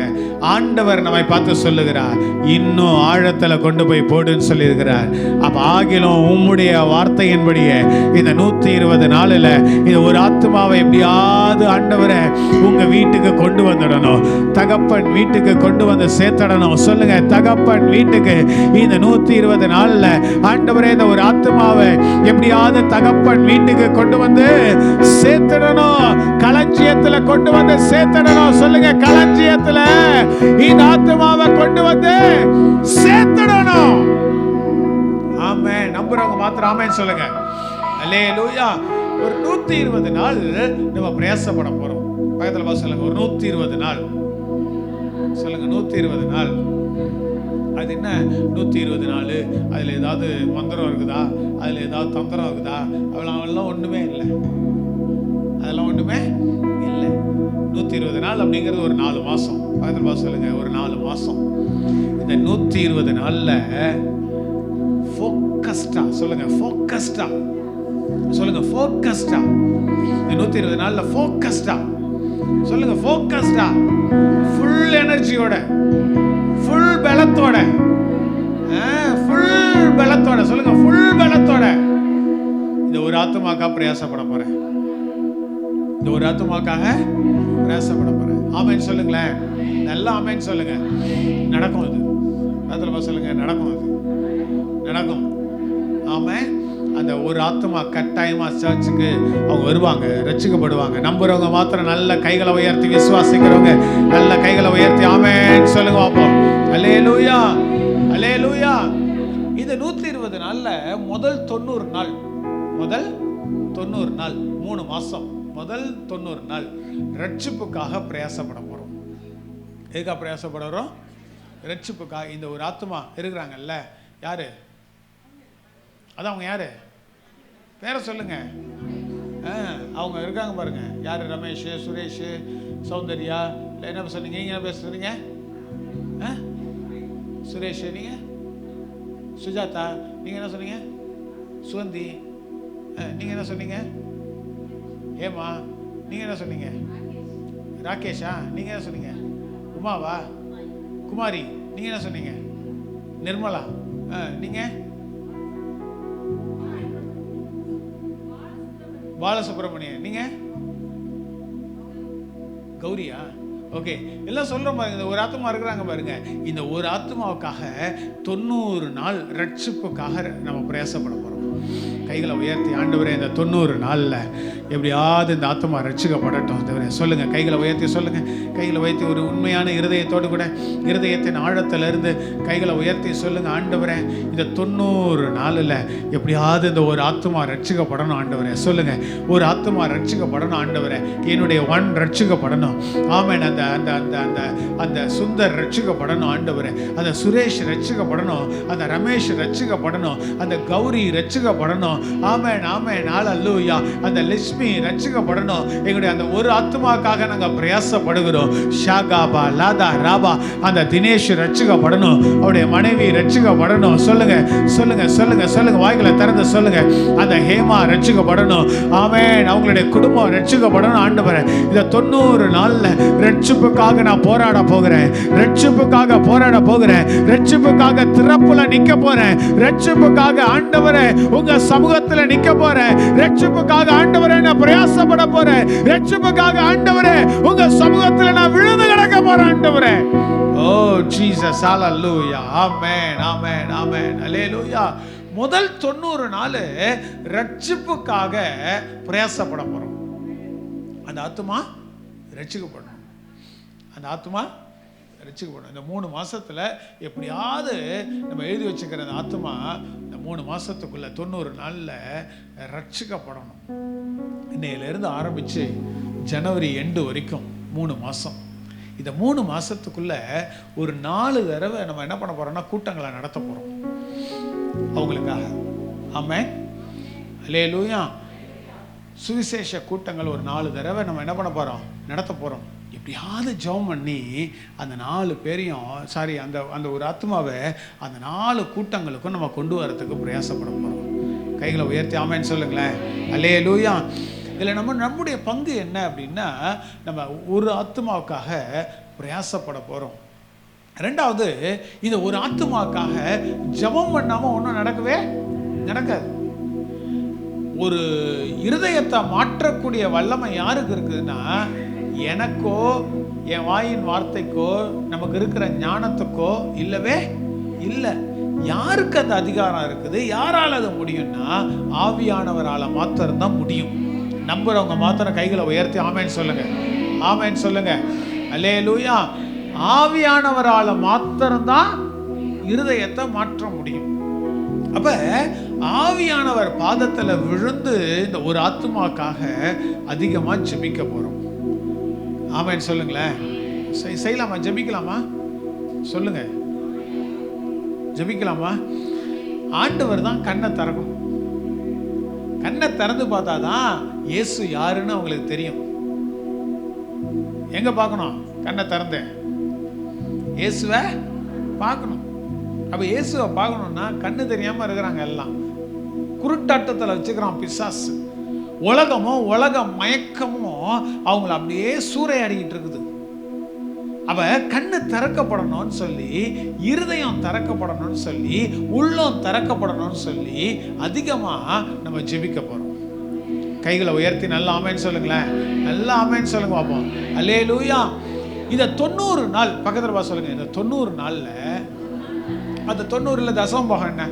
ஆண்டவர் நம்மை பார்த்து சொல்லுகிறார், இன்னும் ஆழத்துல கொண்டு போய் போடுன்னு சொல்லி இருக்கிறார். அப்ப ஆகிலும் உம்முடைய வார்த்தையின்படியே இந்த 120 நாளில் இது ஒரு ஆத்துமாவை எப்படியாவது ஆண்டவரை உங்க வீட்டுக்கு கொண்டு வந்துடணும், தகப்பன் வீட்டுக்கு கொண்டு வந்து சேர்த்தடணும். சொல்லுங்க, தகப்பன் வீட்டுக்கு இந்த 120 நாள்ல ஆண்டவரே இந்த ஒரு ஆத்துமாவை எப்படியாவது தகப்பன் வீட்டுக்கு கொண்டு வந்து சேர்த்திடணும், களஞ்சியத்துல கொண்டு வந்து சேர்த்துடணும். சொல்லுங்க, களஞ்சியத்துல இந்த ஆத்துமாவை கொண்டு வந்து சேர்த்துடணும். ஆமென். நம்புறவங்க மாத்திரம் ஆமென் சொல்லுங்க. அல்லேலூயா. ஒரு 120 நாள் நம்ம பிரயாசப்பட போறோம். பக்கத்துல பார்த்து சொல்லுங்க, ஒரு 120 நாள். சொல்லுங்க, 120 நாள். அது என்ன 120 நாள்? அதுல ஏதாவது மந்திரம் இருக்குதா? அதுல ஏதாவது தந்திரம் இருக்குதா? அதெல்லாம் ஒண்ணுமே இல்லை. அதெல்லாம் ஒண்ணுமே இல்லை. 120 நாள் அப்படிங்கிறது ஒரு 4 மாசம். பக்கத்துல பார்த்து சொல்லுங்க, ஒரு 4 மாசம். இந்த 120 நாள்ல ஃபோக்கஸ்டா சொல்லுங்க, ஃபோக்கஸ்டா சொல்லுங்க, ஃபோக்கஸ்டா. இந்த 120 நாள்ல ஃபோக்கஸ்டா சொல்லுங்க, ஃபோக்கஸ்டா. ஃபுல் எனர்ஜியோட, ஃபுல் பலத்தோட, ஃபுல் பலத்தோட சொல்லுங்க, ஃபுல் பலத்தோட இந்த ஒரு ஆத்துமாக்காக பிரயாசப்பட போறேன். இந்த ஒரு ஆத்துமாக்காக பிரயாசப்பட போறேன். ஆமென் சொல்லுங்களேன். நல்லா ஆமென் சொல்லுங்க. நடக்கும். இது அதுல சொல்லுங்க, நடக்கும். அது நடக்கும். ஆமென். அந்த ஒரு ஆத்துமா கட்டாயமா சர்ச்சுக்கு அவங்க வருவாங்க, ரட்சிக்கப்படுவாங்க. நம்புறவங்க மாத்திரம் நல்ல கைகளை உயர்த்தி, விசுவாசிக்கிறவங்க நல்ல கைகளை உயர்த்தி ஆமென் சொல்லுங்க பாப்போம். அல்லேலூயா, அல்லேலூயா. இந்த 120 நாள்ல முதல் 90 நாள், முதல் 90 நாள், 3 மாசம், முதல் 90 நாள் ரட்சிப்புக்காக பிரயாசப்பட போறோம். எதுக்காக பிரயாசப்படுறோம்? ரட்சிப்புக்காக. இந்த ஒரு ஆத்துமா இருக்கிறாங்கல்ல, யாரு? அதான் அவங்க யாரு? பேரை சொல்லுங்க. அவங்க இருக்காங்க பாருங்க. யாரு? ரமேஷ், சுரேஷ், சௌந்தர்யா. இல்லை என்ன சொன்னீங்க? நீங்க என்ன பேசுறீங்க? சுரேஷ், நீங்க சுஜாதா, நீங்க என்ன சொன்னீங்க? சுவந்தி, நீங்க என்ன சொன்னீங்க? ஏமா, நீங்க என்ன சொன்னீங்க? ராகேஷா, நீங்க என்ன சொன்னீங்க? உமாவா? குமாரி, நீங்க என்ன சொன்னீங்க? நிர்மலா, நீங்க? பாலசுப்ரமணியன், நீங்க? கௌரியா? ஓகே, எல்லாம் சொல்றோம் பாருங்க. இந்த ஒரு ஆத்மா இருக்கிறாங்க பாருங்க. இந்த ஒரு ஆத்மாவுக்காக 90 நாள் ரட்சிப்புக்காக நம்ம பிரயாசப்பட போறோம். கைகளை உயர்த்தி, ஆண்டவரே இந்த 90 நாள்ல எப்படியாவது இந்த ஆத்மா ரட்சிக்கப்படட்டும் ஆண்டவரே. சொல்லுங்க, கைகளை உயர்த்தி சொல்லுங்க. கைகளை உயர்த்தி ஒரு உண்மையான இருதயத்தோடு கூட, இருதயத்தின் ஆழத்திலிருந்து கைகளை உயர்த்தி சொல்லுங்க, ஆண்டவரே இந்த 90 நாளில் எப்படியாவது இந்த ஒரு ஆத்மா ரட்சிக்கப்படணும் ஆண்டவரே. சொல்லுங்க, ஒரு ஆத்மா ரட்சிக்கப்படணும் ஆண்டவரே. என்னுடைய ரட்சிக்கப்படணும். ஆமென். அந்த அந்த அந்த அந்த அந்த சுந்தர் ரட்சிக்கப்படணும் ஆண்டவரே. அந்த சுரேஷ் ரட்சிக்கப்படணும். அந்த ரமேஷ் ரட்சிக்கப்படணும். அந்த கௌரி ரட்சிக்கப்படணும். ஆமென், ஆமென், ஹல்லேலூயா. அந்த லட்சுமி ரட்சிக்கப்படணும். எங்களுடைய அந்த ஒரு ஆத்மாக்காக நாங்கள் பிரயாசப்படுகிறோம். ஷாகாபா லாதா ராபா, அந்த தினேஷ் ரட்சிக்கப்படணும். அவருடைய மனைவி ரட்சிக்கப்படணும். சொல்லுங்க, சொல்லுங்க, சொல்லுங்க, சொல்லுங்க. வாய்களை திறந்து சொல்லுங்க. அந்த ஹேமா ரட்சிக்கப்படணும். ஆமென். அவங்களுடைய குடும்பம் ரட்சிக்கப்படணும் ஆண்டவரே. இந்த 90 நாள்ல ரட்சிப்புக்காக நான் போராட போகிறேன். ரட்சிப்புக்காக போராட போகிறேன். ரட்சிப்புக்காக திறப்புல நிக்க போறேன். ரட்சிப்புக்காக ஆண்டவரே உங்க சமூகத்துல நிக்க போறேன். ரட்சிப்புக்காக ஆண்டவரே நான் பிரயாசப்பட போறேன். ரட்சிப்புக்காக ஆண்டவரே உங்க சமூகத்துல நான் விழுந்து கிடக்க போறேன் ஆண்டவரே. ஓ ஜீசஸ், ஹல்லேலூயா. ஆமென், ஆமென், ஆமென், ஹல்லேலூயா. முதல் 90 நாள் ரட்சிப்புக்காக பிரயாசப்பட போறோம். அந்த ஆத்துமா ரட்சிக்கப்படணும். அந்த ஆத்துமா ரட்சிக்கப்படணும். இந்த 3 மாசத்துல எப்படியாவது நம்ம எழுதி வச்சுக்கிற அந்த ஆத்துமா இந்த 3 மாசத்துக்குள்ள 90 நாள்ல ரட்சிக்கப்படணும். இன்னையிலிருந்து ஆரம்பிச்சு ஜனவரி எண்டு வரைக்கும் 3 மாசம். இந்த 3 மாசத்துக்குள்ள ஒரு 4 தடவை நம்ம என்ன பண்ண போறோம்னா கூட்டங்களை நடத்த போறோம் அவங்களுக்காக. ஆமென், அல்லேலூயா. சுவிசேஷ கூட்டங்கள் ஒரு 4 தடவை நம்ம என்ன பண்ண போறோம்? நடத்த போறோம். எப்படியாவது ஜெபம் பண்ணி அந்த 4 பேரையும் அந்த அந்த ஒரு ஆத்மாவை அந்த 4 கூட்டங்களுக்கும் நம்ம கொண்டு வரதுக்கு பிரயாசப்பட போறோம். கைகளை உயர்த்தி ஆமென் சொல்லுங்களேன். அல்லேலூயா. இதில் நம்முடைய பங்கு என்ன அப்படின்னா, நம்ம ஒரு ஆத்மாவுக்காக பிரயாசப்பட போறோம். ரெண்டாவது, இந்த ஒரு ஆத்மாவுக்காக ஜெபம் பண்ணாம ஒன்றும் நடக்கவே நடக்காது. ஒரு இருதயத்தை மாற்றக்கூடிய வல்லமை யாருக்கு இருக்குதுன்னா, எனக்கோ என் வாயின் வார்த்தைக்கோ நமக்கு இருக்கிற ஞானத்துக்கோ இல்லவே இல்லை. யாருக்கு அந்த அதிகாரம் இருக்குது? யாரால் அது முடியும்னா ஆவியானவரால் மாத்திரம்தான் முடியும். நம்புறவங்க மாத்திரம் கைகளை உயர்த்தி ஆமென் சொல்லுங்க. ஆமென் சொல்லுங்க. அல்லேலூயா. ஆவியானவரால மாத்திரம்தான் இருதயத்தை மாற்ற முடியும். அப்ப ஆவியானவர் பாதத்துல விழுந்து இந்த ஒரு ஆத்துமாக்காக அதிகமா ஜெபிக்க போறோம். ஆமென் சொல்லுங்களேன். செய்யலாமா? ஜெபிக்கலாமா? சொல்லுங்க. ஜெபிக்கலாமா? ஆண்டவர் தான் கண்ணை திறக்கணும். கண்ணை திறந்து பார்த்தாதான் இயேசு யாருன்னு அவங்களுக்கு தெரியும். எங்க பார்க்கணும்? கண்ணை திறந்து இயேசுவை பார்க்கணும். அப்ப இயேசுவை பார்க்கணும்னா கண்ணு தெரியாம இருக்கிறாங்க எல்லாம். குருட்டாட்டத்தில் வச்சுக்கிறான் பிசாசு. உலகமும் உலக மயக்கமும் அவங்கள அப்படியே சூறையாடிக்கிட்டு இருக்குது. அவ கண்ணு திறக்கப்படணும்னு சொல்லி, இருதயம் திறக்கப்படணும்னு சொல்லி, உள்ளம் திறக்கப்படணும்னு சொல்லி அதிகமா நம்ம ஜெபிக்க போறோம். கைகளை உயர்த்தி நல்லா ஆமென் சொல்லுங்களேன். நல்லா ஆமென் சொல்லுங்க பாப்போம். அல்லேலூயா. இத 90 நாள் பக்கத்துல சொல்லுங்க. இந்த 90 நாள்ல அந்த 90ல தசம பாகம் என்ன?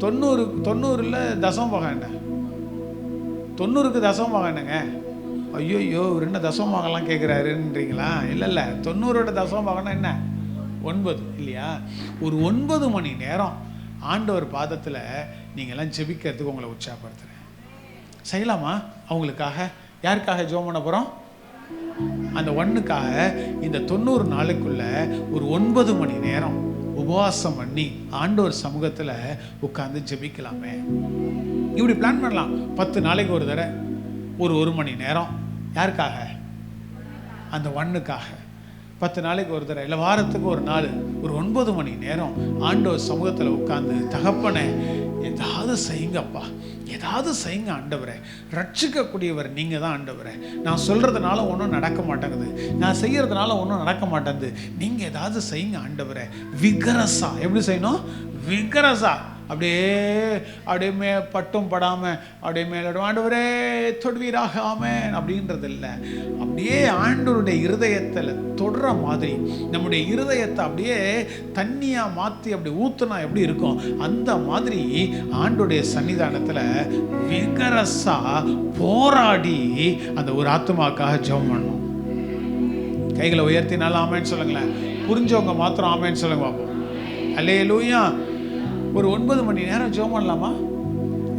90ல தசம பாகம் என்ன? 90க்கு தசம பாகம் என்னங்க? ஐயோ இவர் என்ன தசம பாகம்லாம் கேட்குறாருன்றீங்களா? இல்லை 90ஓட தசம பாகம்னா என்ன? 9 இல்லையா? ஒரு 9 மணி நேரம் ஆண்டவர் பாதத்தில் நீங்கள்லாம் ஜெபிக்கிறதுக்கு உங்களை உற்சாகப்படுத்துகிறேன். செய்யலாமா? அவங்களுக்காக யாருக்காக ஜெபம் பண்ண போகிறோம்? அந்த ஒன்றுக்காக இந்த 90 நாளுக்குள்ள ஒரு 9 மணி நேரம் உபவாசம் பண்ணி ஆண்டவர் சமூகத்தில் உட்கார்ந்து ஜெபிக்கலாமே. இப்படி பிளான் பண்ணலாம். 10 நாளைக்கு ஒரு தடவை ஒரு மணி நேரம். யாருக்காக? அந்த ஒன்றுக்காக. 10 நாளைக்கு ஒரு தடவை, இல்லை வாரத்துக்கு ஒரு நாள் ஒரு 9 மணி நேரம் ஆண்டவர் சமூகத்தில் உட்கார்ந்து, தகப்பனே ஏதாவது செய்யுங்கப்பா, ஏதாவது செய்யுங்க ஆண்டவரே, ரட்சிக்கக்கூடியவர் நீங்கள் தான் ஆண்டவரே. நான் சொல்கிறதுனால ஒன்றும் நடக்க மாட்டேங்குது, நான் செய்கிறதுனால ஒன்றும் நடக்க மாட்டேங்குது, நீங்கள் ஏதாவது செய்யுங்க ஆண்டவரே. விகரசா. எப்படி செய்யணும்? விகரசா. அப்படியே பட்டும் படாமல் அப்படியே மேலே ஆண்டவரே தொடுவீராக ஆமென் அப்படின்றது இல்லை. அப்படியே ஆண்டவருடைய இருதயத்தில் தொடுற மாதிரி நம்முடைய இருதயத்தை அப்படியே தண்ணியாக மாற்றி அப்படி ஊற்றுனா எப்படி இருக்கும், அந்த மாதிரி ஆண்டவருடைய சன்னிதானத்தில் விகரசா போராடி அந்த ஒரு ஆத்துமாக்காக ஜெபம் பண்ணணும். கைகளை உயர்த்தி நல்லா ஆமென் சொல்லுங்களேன். புரிஞ்சவங்க மாத்திரம் ஆமென் சொல்லுங்க பாப்போம். அல்லேலூயா. ஒரு 9 மணி நேரம் ஜெபம் பண்ணலாமா?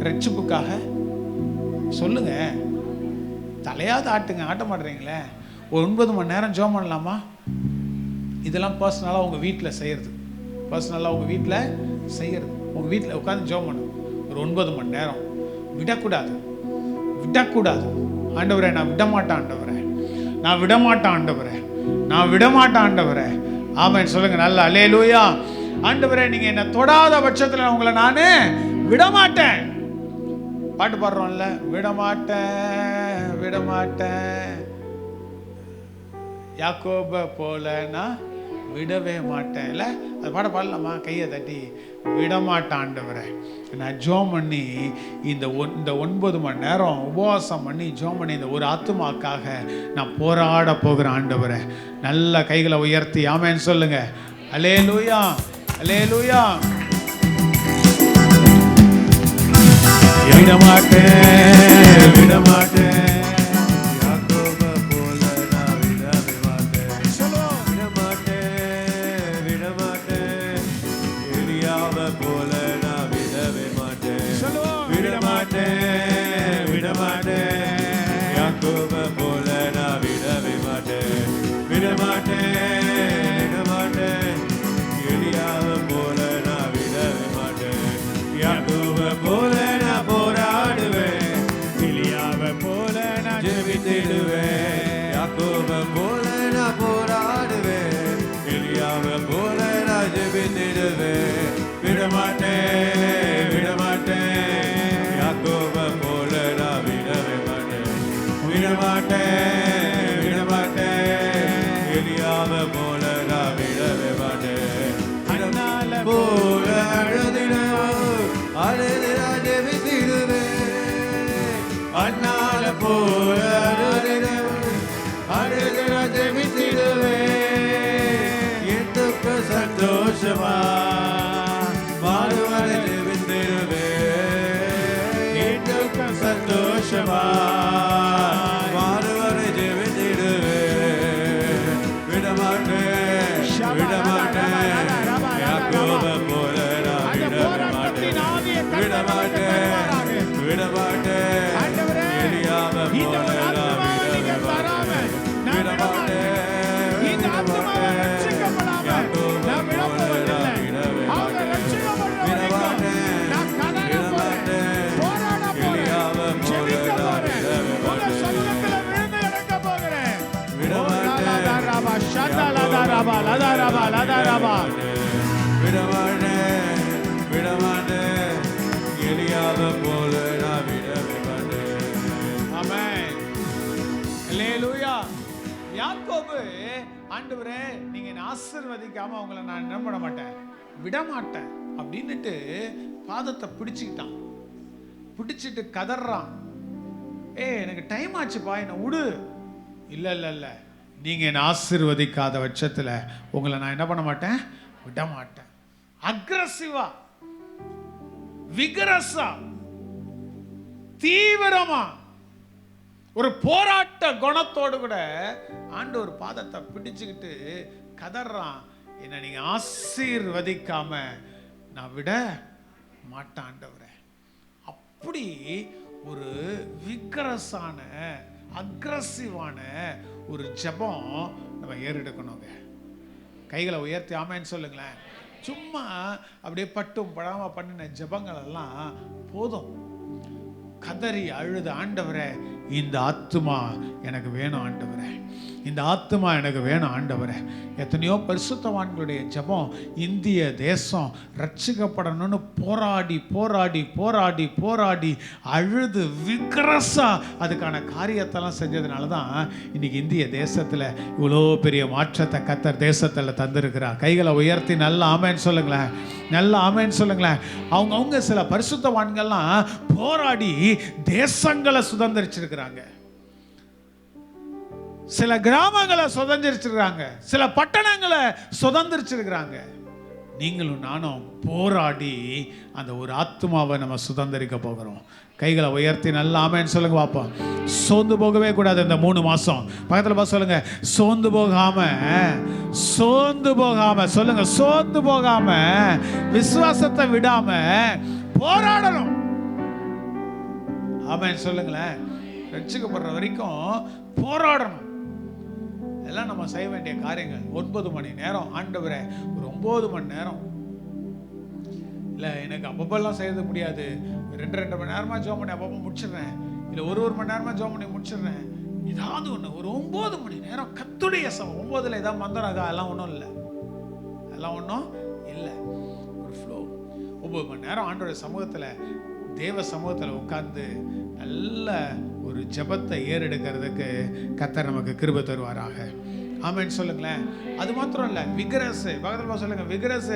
ரட்சிப்புக்காக சொல்லுங்க. தலையாவது ஆட்டுங்க, ஆட்ட மாட்டேறீங்களே. ஒரு 9 மணி நேரம் ஜெபம் பண்ணலாமா? இதெல்லாம் பர்சனலாக உங்கள் வீட்டில் செய்கிறது. பர்சனலாக உங்கள் வீட்டில் செய்கிறது. உங்கள் வீட்டில் உட்காந்து ஜெபம் பண்ணு ஒரு 9 மணி நேரம். விடக்கூடாது. ஆண்டவரே நான் விடமாட்டேன் ஆண்டவரே, நான் விடமாட்டேன் ஆண்டவரே, நான் விடமாட்டேன் ஆண்டவரே. ஆமென் சொல்லுங்க நல்லா. அல்லேலூயா. ஆண்டவரே நீங்க என்ன தொடாத பட்சத்தில் உங்களை நானு விடமாட்டேன். பாட்டு பாடுறோம்ல, விடமாட்டேன் யாக்கோப போல நான் விடவே மாட்டேன். இல்லை அது பாடலாமா? கையை தட்டி விடமாட்டேன் ஆண்டவரே. நான் ஜெபம் பண்ணி இந்த 9 மணி நேரம் உபவாசம் பண்ணி ஜெபம் பண்ணி இந்த ஒரு ஆத்துமாக்காக நான் போராட போகிறேன் ஆண்டவரே. நல்ல கைகளை உயர்த்தி ஆமென் சொல்லுங்க. அல்லேலூயா, அல்லேலூயா. விடமாட்டேன் யாக்கோப போல நான் விடவே மாட்டேன். விடமாட்டேன் எலியாவை போல நான் விடவே மாட்டேன். விடமாட்டேன் யாக்கோப போல நான் விடவே மாட்டேன். விடமாட்டேன் எலியாவை போல நான் விடவே மாட்டேன். யாக்கோப போல நான் போராடுவேன், எலியாவை போல நான் ஜெபித்திடுவேன். யாக்கோப போல நான் போராடுவேன், எலியாவை போல நான் ஜெபித்திடுவேன். விடமாட்டேன் யாக்கோப போல நான் விடவே மாட்டேன். விடமாட்டேன் எலியாவை போல நான் விடவே மாட்டேன். அண்ணால போல அழுது நான் ஜெபித்திடுவேன். அண்ணால போல அழுது நான் ஜெபித்திடுவேன். என் துக்க சந்தோஷமா மாறுவரை ஜெபித்திடுவேன். என் துக்க சந்தோஷமா லதாராபா லதாராபா லதாராபா. விடமாட்டே விடமாட்டே, எலியாவை போல நான் விடவே மாட்டேன். ஆமென். அல்லேலூயா. யாக்கோபு, ஆண்டவரே நீங்க என்ன ஆசீர்வதிக்காம உங்களை நான் என்ன பண்ண மாட்டேன், விட மாட்டேன் அப்படின்னுட்டு பாதத்தை பிடிச்சுக்கிட்டான். பிடிச்சிட்டு கதறான், எனக்கு டைம் ஆச்சுப்பா, என்ன விடு. இல்ல இல்ல இல்ல, நீங்க என்ன ஆசீர்வதிக்காத பட்சத்துல உங்களை நான் என்ன பண்ண மாட்டேன், விட மாட்டேன். அக்ரசிவா, விகரஸா, தீவிரமா, ஒரு போராட்ட குணத்தோடு கூட ஆண்டவர் பாதத்தை பிடிச்சுக்கிட்டு கதறான், என்ன நீங்க ஆசீர்வதிக்காம நான் விட மாட்டேன் ஆண்டவரே. அப்படி ஒரு விகரஸான அக்ரசிவான ஒரு ஜெபம் நம்ம ஏறெடுக்கணுங்க. கைகளை உயர்த்தி ஆமென்னு சொல்லுங்களேன். சும்மா அப்படியே பட்டும் படாம பண்ணின ஜெபங்கள் எல்லாம் போதும். கதறி அழுது, ஆண்டவரே இந்த ஆத்துமா எனக்கு வேணும் ஆண்டவரே, இந்த ஆத்துமா எனக்கு வேணும் ஆண்டவரே. எத்தனையோ பரிசுத்தவான்களுடைய ஜெபம் இந்திய தேசம் ரட்சிக்கப்படணும்னு போராடி போராடி போராடி போராடி அழுது விகரஸா அதுக்கான காரியத்தெல்லாம் செஞ்சதுனால தான் இன்னைக்கு இந்திய தேசத்தில் இவ்வளோ பெரிய மாற்றத்தை கர்த்தர் தேசத்தில் தந்திருக்கிறார். கைகளை உயர்த்தி நல்லா ஆமென்னு சொல்லுங்களேன், நல்லா ஆமென்னு சொல்லுங்களேன். அவங்க சில பரிசுத்தவான்கள்லாம் போராடி தேசங்களை சுதந்திரிச்சிருக்கிறாங்க, சில கிராமங்களை சுதந்திரிச்சிருக்காங்க, சில பட்டணங்களை சுதந்திரிச்சிருக்கிறாங்க. நீங்களும் நானும் போராடி அந்த ஒரு ஆத்மாவை நம்ம சுதந்திரிக்க போகிறோம். கைகளை உயர்த்தி நல்லா ஆமென்னு சொல்லுங்க பாப்போம். சோர்ந்து போகவே கூடாது. இந்த 3 மாசம் பக்கத்தில் பார்த்து சொல்லுங்க, சோர்ந்து போகாம, சோர்ந்து போகாம சொல்லுங்க, சோர்ந்து போகாம, விசுவாசத்தை விடாம போராடணும். ஆமென்னு சொல்லுங்களேன். ரட்சிக்கப்படுற வரைக்கும் போராடணும். எல்லாம் நம்ம செய்ய வேண்டிய காரியங்கள். 9 மணி நேரம் ஆண்டவரே, ஒரு 9 மணி நேரம் இல்லை, எனக்கு அப்பப்பெல்லாம் செய்ய முடியாது. 2 மணி நேரமா ஜோம் பண்ணி அப்பப்போ முடிச்சிடுறேன், இல்லை ஒரு மணி நேரமா ஜோம் பண்ணி முடிச்சிடுறேன். ஏதாவது ஒன்று ஒரு 9 மணி நேரம் கர்த்தருடைய சமம். 9ல் ஏதாவது மந்திரம் எல்லாம் ஒன்றும் இல்லை, எல்லாம் ஒன்றும் இல்லை. ஒரு ஃப்ளோ 9 மணி நேரம் ஆண்டோடைய சமூகத்தில், தேவ சமூகத்தில் உட்கார்ந்து நல்ல ஒரு ஜெபத்தை ஏறெடுக்கிறதுக்கு கர்த்தர் நமக்கு கிருபை தருவாராக. ஆமென்னு சொல்லுங்களேன். அது மாத்திரம் இல்லை, விகரஸ். பக்கத்தில் சொல்லுங்க, விகரஸ்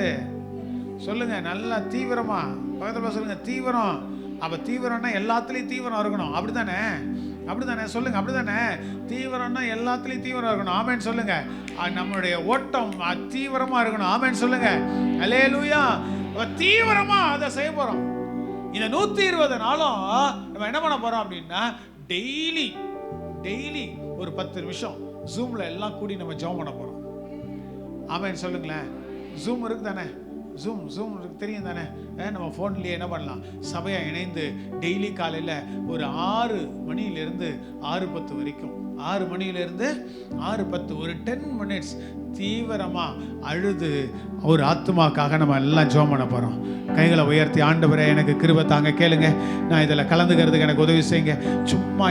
சொல்லுங்க, நல்லா தீவிரமா. பக்கத்தில் சொல்லுங்க, தீவிரம். அப்ப தீவிரம்னா எல்லாத்துலேயும் தீவிரம் இருக்கணும், அப்படித்தானே? அப்படித்தானே சொல்லுங்க, அப்படித்தானே? தீவிரம்னா எல்லாத்துலேயும் தீவிரம் இருக்கணும். ஆமென்னு சொல்லுங்க. நம்மளுடைய ஓட்டம் தீவிரமா இருக்கணும். ஆமென்னு சொல்லுங்க. அல்லேலூயா. தீவிரமா அதை செய்ய போறோம். இந்த 120 நாளும் நம்ம என்ன பண்ண போறோம் அப்படின்னா, டெய்லி ஒரு 10 நிமிஷம் ஜூம்ல எல்லாம் கூடி நம்ம ஜெபம் பண்ண போறோம். ஆமென்னு சொல்லுங்களேன். ஜூம் இருக்கு தானே? ஜூம் தெரியும் தானே? நம்ம ஃபோன்லேயே என்ன பண்ணலாம், சபையாக இணைந்து டெய்லி காலையில் ஒரு 6 மணியிலிருந்து 6:10 வரைக்கும், 6 மணியிலிருந்து 6:10 ஒரு 10 மினிட்ஸ் தீவிரமாக அழுது ஒரு ஆத்மாக்காக நம்ம எல்லாம் ஜெபம் பண்ண போகிறோம். கைகளை உயர்த்தி, ஆண்டவரே எனக்கு கிருபை தாங்க, கேளுங்க, நான் இதில் கலந்துக்கிறதுக்கு எனக்கு உதவி செய்யுங்க. சும்மா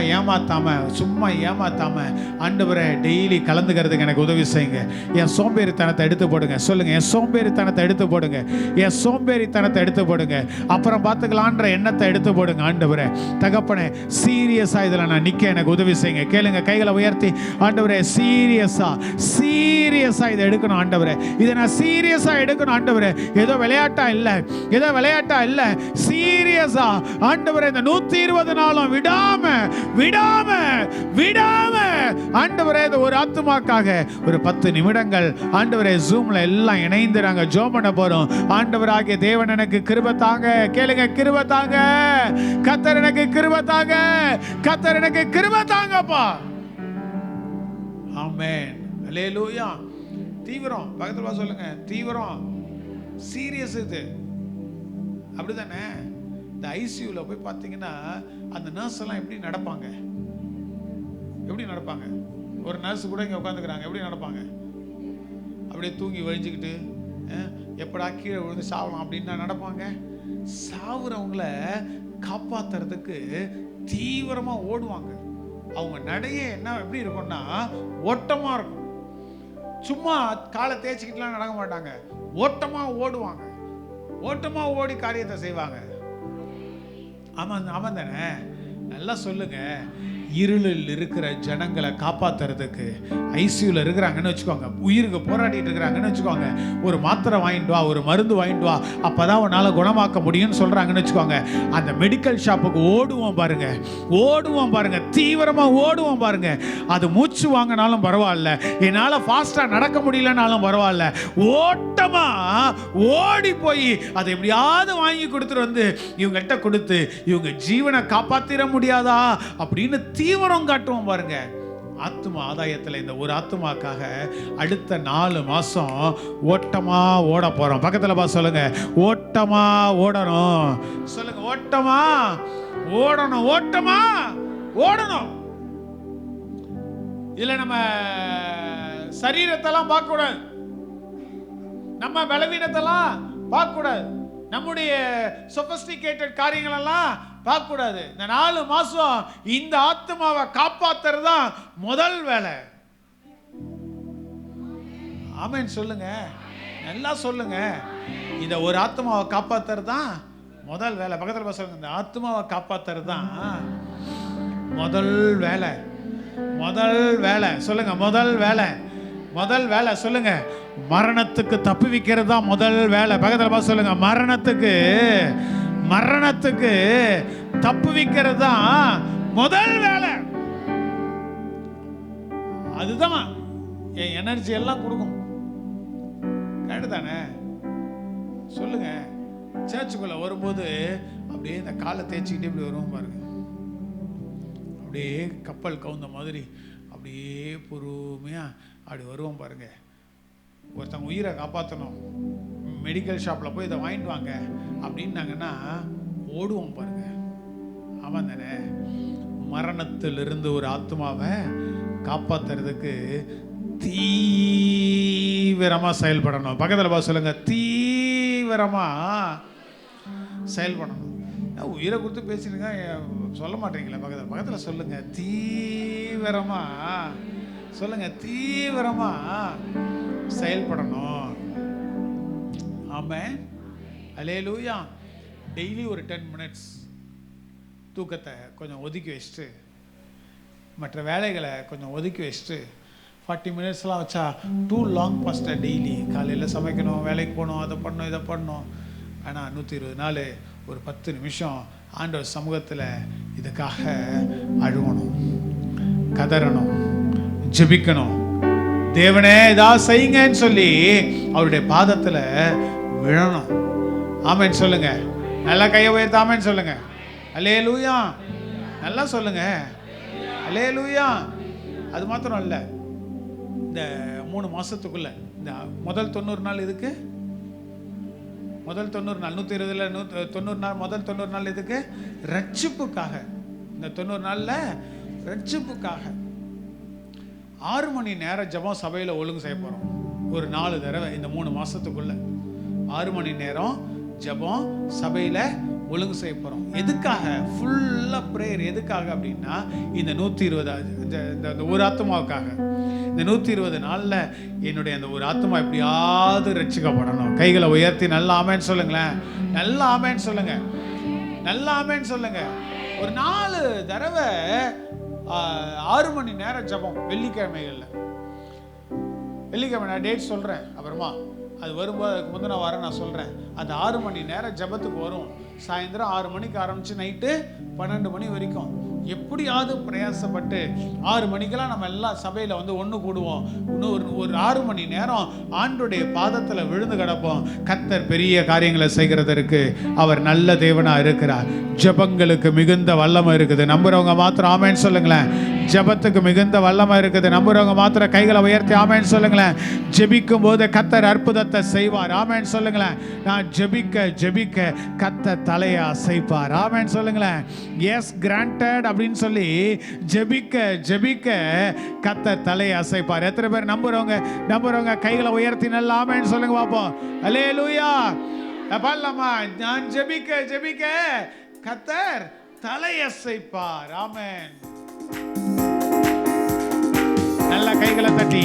ஏமாத்தாம ஆண்டவரே டெய்லி கலந்துக்கிறதுக்கு எனக்கு உதவி செய்யுங்க. என் சோம்பேறித்தனத்தை எடுத்து போடுங்க. சொல்லுங்க, என் சோம்பேறித்தனத்தை எடுத்து போடுங்க, என் சோம்பேறித்தனத்தை எடுத்து போடுங்க. அப்புறம் பார்த்துக்கலான்ற எண்ணத்தை எடுத்து போடுங்க. ஆண்டவரே தகப்பனே, சீரியஸாக இதில் நான் நிற்க எனக்கு உதவி செய்யுங்க. கேளுங்க, கைகளை உயர்த்தி, ஆண்டவரே சீரியஸாக இதை எடுக்கணும். ஆண்டவரே இதை நான் சீரியஸாக எடுக்கணும். ஆண்டவரே ஏதோ விளையாட்டா இல்லை, சீரியஸா ஆண்டவரே இந்த 120 நாளும் விடாம ஆண்டவரே இந்த ஒரு ஆத்துமாக்காக ஒரு 10 நிமிடங்கள் ஆண்டவரே ஜூம்ல எல்லாம் இணைந்து நாங்க ஜெபம் பண்ண போறோம். ஆண்டவராகிய தேவன் எனக்கு கிருபை தாங்க. கேளுங்க, கிருபை தாங்க. கர்த்தர் எனக்கு கிருபை தாங்கப்பா. ஆமென். அல்லேலூயா. தீவிரம். பக்கத்துல சொல்லுங்க, தீவிரம், சீரியஸ். இது அப்படிதானே? இந்த ஐசியூல போய் பார்த்தீங்கன்னா அந்த நர்ஸ் எல்லாம் எப்படி நடப்பாங்க? ஒரு நர்ஸ் கூட இங்கே உட்காந்துக்கிறாங்க, எப்படி நடப்பாங்க? அப்படியே தூங்கி வழிஞ்சுக்கிட்டு எப்படா கீழே விழுந்து சாவலாம் அப்படின்னு நடப்பாங்க. சாவுறவங்கள காப்பாத்துறதுக்கு தீவிரமாக ஓடுவாங்க. அவங்க நடையே என்ன எப்படி இருக்கும்னா ஓட்டமாக இருக்கும். சும்மா காலை தேய்ச்சிக்கிட்டுலாம் நடக்க மாட்டாங்க. ஓட்டமா ஓடுவாங்க. ஓட்டமா ஓடி காரியத்தை செய்வாங்க. ஆமாம் தானே? நல்லா சொல்லுங்க. இருளில் இருக்கிற ஜனங்களை காப்பாத்துறதுக்கு ஐசியூல இருக்கிறாங்கன்னு வச்சுக்கோங்க, உயிருக்கு போராடிட்டு இருக்கிறாங்கன்னு வச்சுக்கோங்க, ஒரு மாத்திரை வாங்கிட்டு வா, ஒரு மருந்து வாங்கிட்டு வா, அப்பதான் உன்னால குணமாக்க முடியும்னு சொல்றாங்கன்னு வச்சுக்கோங்க, அந்த மெடிக்கல் ஷாப்புக்கு ஓடுவோம் பாருங்க, தீவிரமா ஓடுவோம் பாருங்க. அது மூச்சு வாங்கினாலும் பரவாயில்ல, என்னால ஃபாஸ்டா நடக்க முடியலனாலும் பரவாயில்ல, ஓட்டமா ஓடி போய் அதை எப்படியாவது வாங்கி கொடுத்துட்டு வந்து இவங்ககிட்ட கொடுத்து இவங்க ஜீவனை காப்பாத்திர முடியாதா அப்படின்னு தீவிரம் காட்டுவோம் பாருங்க. ஆத்துமா ஆதாயத்தில் இந்த ஒரு ஆத்துமாக்காக அடுத்த 4 மாசம் ஓட்டமா ஓட போறோம். பக்கத்துல பா சொல்லுங்க, ஓட்டமா ஓடணும். சொல்லுங்க, ஓட்டமா ஓடணும், ஓட்டமா ஓடணும். இதுல நம்ம சரீரத்தெல்லாம் பார்க்க கூடாது, நம்ம பலவீனத்தெல்லாம் பார்க்க கூடாது, நம்முடைய சொபிஸ்டிகேட்டட் காரியங்கள் எல்லாம் பார்க்க கூடாது. இந்த 4 மாசம் இந்த ஆத்மாவை காப்பாத்துறது தான் முதல் வேலை. ஆமென் சொல்லுங்க, நல்லா சொல்லுங்க. இந்த ஒரு ஆத்மாவை காப்பாத்துறது தான் முதல் வேலை. பக்கத்துல சொல்லுங்க, இந்த ஆத்மாவை காப்பாத்துறது தான் முதல் வேலை. முதல் வேலை சொல்லுங்க, முதல் வேலை. முதல் வேலை சொல்லுங்க, மரணத்துக்கு தப்பி வைக்கிறது தான் முதல் வேலை. பக்கத்துல சொல்லுங்க, மரணத்துக்கு தப்பு வைக்கிறது தான் முதல் வேலை. அதுதான் என் எனர்ஜி எல்லாம் கொடுக்கும். கேட்டுதானே? சொல்லுங்க. சர்ச்சுக்குள்ள வரும்போது அப்படியே இந்த காலை தேய்ச்சிக்கிட்டே இப்படி வருவோம் பாருங்க, அப்படியே கப்பல் கவுந்த மாதிரி அப்படியே பொறுமையா அப்படி வருவோம் பாருங்க. ஒருத்தவங்க உயிரை காப்பாற்றணும், மெடிக்கல் ஷாப்பில் போய் இதை வாங்கிட்டு வாங்க அப்படின்னாங்கன்னா ஓடுவோம் பாருங்க. ஆமாம் தானே? மரணத்திலிருந்து ஒரு ஆத்மாவை காப்பாற்றுறதுக்கு தீவிரமாக செயல்படணும். பக்கத்தில் பார்த்து சொல்லுங்க, தீவிரமாக செயல்படணும். உயிரை கொடுத்து பேசிடுங்க, சொல்ல மாட்டீங்களா? பக்கத்தில் சொல்லுங்க, தீவிரமாக சொல்லுங்க, தீவிரமாக செயல்படணும். ஆமென், அல்லேலூயா. டெய்லி ஒரு 10 மினிட்ஸ் தூக்கத்தை கொஞ்சம் ஒதுக்கி வச்சுட்டு, மற்ற வேலைகளை கொஞ்சம் ஒதுக்கி வச்சுட்டு, 40 மினிட்ஸ்லாம் வச்சா டூ லாங் பாஸ்டர். டெய்லி காலையில் சமைக்கணும், வேலைக்கு போகணும், அதை பண்ணணும், இதை பண்ணணும். ஆனால் 120 நாள் ஒரு 10 நிமிஷம் ஆண்டவர் சமூகத்தில் இதுக்காக அழுவணும், கதறணும், ஜெபிக்கணும். தேவனே ஏதாவது செய்யுங்கன்னு சொல்லி அவருடைய பாதத்துல விழணும். ஆமென் சொல்லுங்க, நல்லா கையை உயர்த்த ஆமென் சொல்லுங்க. அல்லேலூயா, நல்லா சொல்லுங்க, அல்லேலூயா. அது மாத்திரம் இல்ல, இந்த 3 மாசத்துக்குள்ள இந்த முதல் 90 நாள் இதுக்கு, முதல் 90 நாள் 120ல 90 நாள், முதல் 90 நாள் இதுக்கு ரட்சிப்புக்காக. இந்த 90 நாள்ல ரட்சிப்புக்காக 6 மணி நேரம் ஜெபம் சபையில் ஒழுங்கு செய்ய போகிறோம். ஒரு 4 தடவை இந்த 3 மாதத்துக்குள்ள 6 மணி நேரம் ஜெபம் சபையில் ஒழுங்கு செய்ய போகிறோம். எதுக்காக? ஃபுல்லாக ப்ரேயர். எதுக்காக அப்படின்னா இந்த 120 இந்த ஒரு ஆத்மாவுக்காக. இந்த 120 நாளில் என்னுடைய அந்த ஒரு ஆத்மா எப்படியாவது ரட்சிக்கப்படணும். கைகளை உயர்த்தி நல்லா ஆமேன்னு சொல்லுங்களேன், நல்லா ஆமேன்னு சொல்லுங்க, நல்லா ஆமேன்னு சொல்லுங்க. ஒரு 4 தடவை 6 மணி நேரம் ஜெபம் வெள்ளிக்கிழமைகளில். வெள்ளிக்கிழமை நான் டேட் சொல்கிறேன், அப்புறமா அது வரும்போது அதுக்கு முந்தின வாரம் நான் சொல்கிறேன். அந்த 6 மணி நேரம் ஜெபத்துக்கு வரும். சாயந்தரம் 6 மணிக்கு ஆரம்பித்து நைட்டு 12 மணி வரைக்கும் எப்படியாவது பிரயாசப்பட்டு 6 மணிக்கெல்லாம் நம்ம எல்லாம் சபையில் வந்து ஒன்று கூடுவோம். இன்னும் ஒரு 6 மணி நேரம் ஆண்டுடைய பாதத்தில் விழுந்து கிடப்போம். கர்த்தர் பெரிய காரியங்களை செய்கிறதற்கு அவர் நல்ல தேவனாக இருக்கிறார். ஜெபங்களுக்கு மிகுந்த வல்லமை இருக்குது. நம்புறவங்க மாத்திரம் ஆமேன்னு சொல்லுங்களேன். ஜெபத்துக்கு மிகுந்த வல்லமை இருக்குது. நம்புறவங்க மாத்திரம் கைகளை உயர்த்தி ஆமேன்னு சொல்லுங்களேன். ஜெபிக்கும் போது கர்த்தர் அற்புதத்தை செய்வார். ஆமேன்னு சொல்லுங்களேன். நான் ஜெபிக்க ஜெபிக்க கர்த்தர் தலையை அசைப்பார். ஆமேன்னு சொல்லுங்களேன். எஸ் கிராண்டட் அப்படின்னு சொல்லி ஜெபிக்க ஜெபிக்க கர்த்தர் தலையை அசைப்பார். எத்தனை பேர் நம்புறவங்க கைகளை உயர்த்தி நல்லா ஆமேன்னு சொல்லுங்க பாப்போம். அல்லேலூயா. பாடலாமா? நான் ஜெபிக்க ஜெபிக்க கர்த்தர் தலையை அசைப்பார். ஆமென். நல்ல கைகளை தட்டி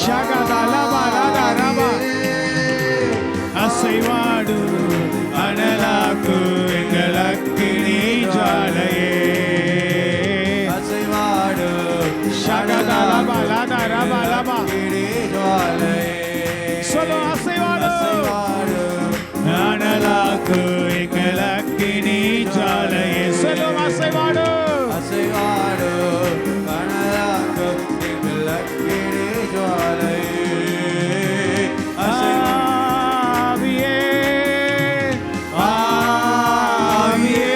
ஷகதலபலதரபா அசைவாடு அனலாக்கு எங்கள் அக்கினி ஜுவாலையே அசைவாடு ஷகதலபலதரபலபா சொல்லு அசைவாடு அனலாக்கு எங்கள் அக்கினி ஜுவாலையே சொல்லு அசைவாடு அசைவாடு அனலாக்கு எங்கள் அக்கினி ஜுவாலையே ஆவியே ஆவியே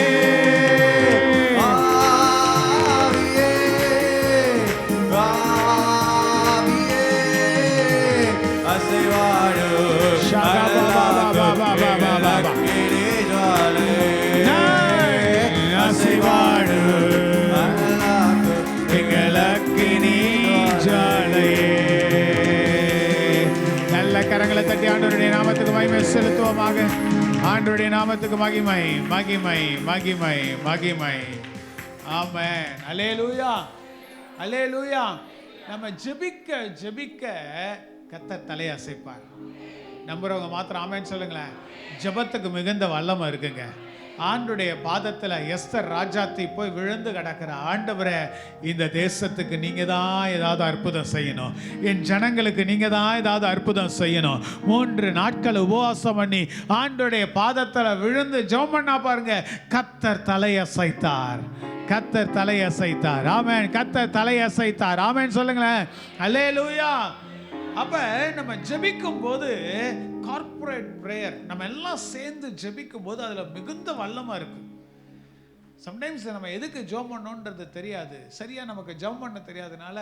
கரங்களை தட்டி ஆண்டவருடைய நாமத்துக்கு மகிமை செலுத்துவோமாக. ஆண்டவருடைய நாமத்துக்கு மகிமை மகிமை மகிமை மகிமை. ஆமென். அல்லேலூயா அல்லேலூயா. நம்ம ஜெபிக்க ஜெபிக்க கர்த்தர் தலையை அசைப்பார். நம்புறவங்க மாத்திரம் ஆமென் சொல்லுங்களேன். ஜெபத்துக்கு மிகுந்த வல்லமை இருக்குங்க. ஆண்டுடைய பாதத்தில் எஸ்தர் ராஜாத்தி போய் விழுந்து கிடக்கிற, ஆண்டவரே இந்த தேசத்துக்கு நீங்க தான் ஏதாவது அற்புதம் செய்யணும், என் ஜனங்களுக்கு நீங்க தான் ஏதாவது அற்புதம் செய்யணும். 3 நாட்கள் உபவாசம் பண்ணி ஆண்டுடைய பாதத்தில் விழுந்து ஜெபம் பண்ணா பாருங்க, கர்த்தர் தலையசைத்தார். கர்த்தர் தலையசைத்தார். ஆமென். கர்த்தர் தலையசைத்தார். ஆமென் சொல்லுங்களேன். அல்லேலூயா. அப்ப நம்ம ஜெபிக்கும் போது கார்ப்பரேட் பிரேயர் நம்ம எல்லாம் சேர்ந்து ஜெபிக்கும் போது அதுல மிகுந்த வல்லமா இருக்கு. சம்டைம்ஸ் நம்ம எதுக்கு ஜெபம் பண்ணணுன்றது தெரியாது, சரியா நமக்கு ஜெபம் பண்ண தெரியாதனால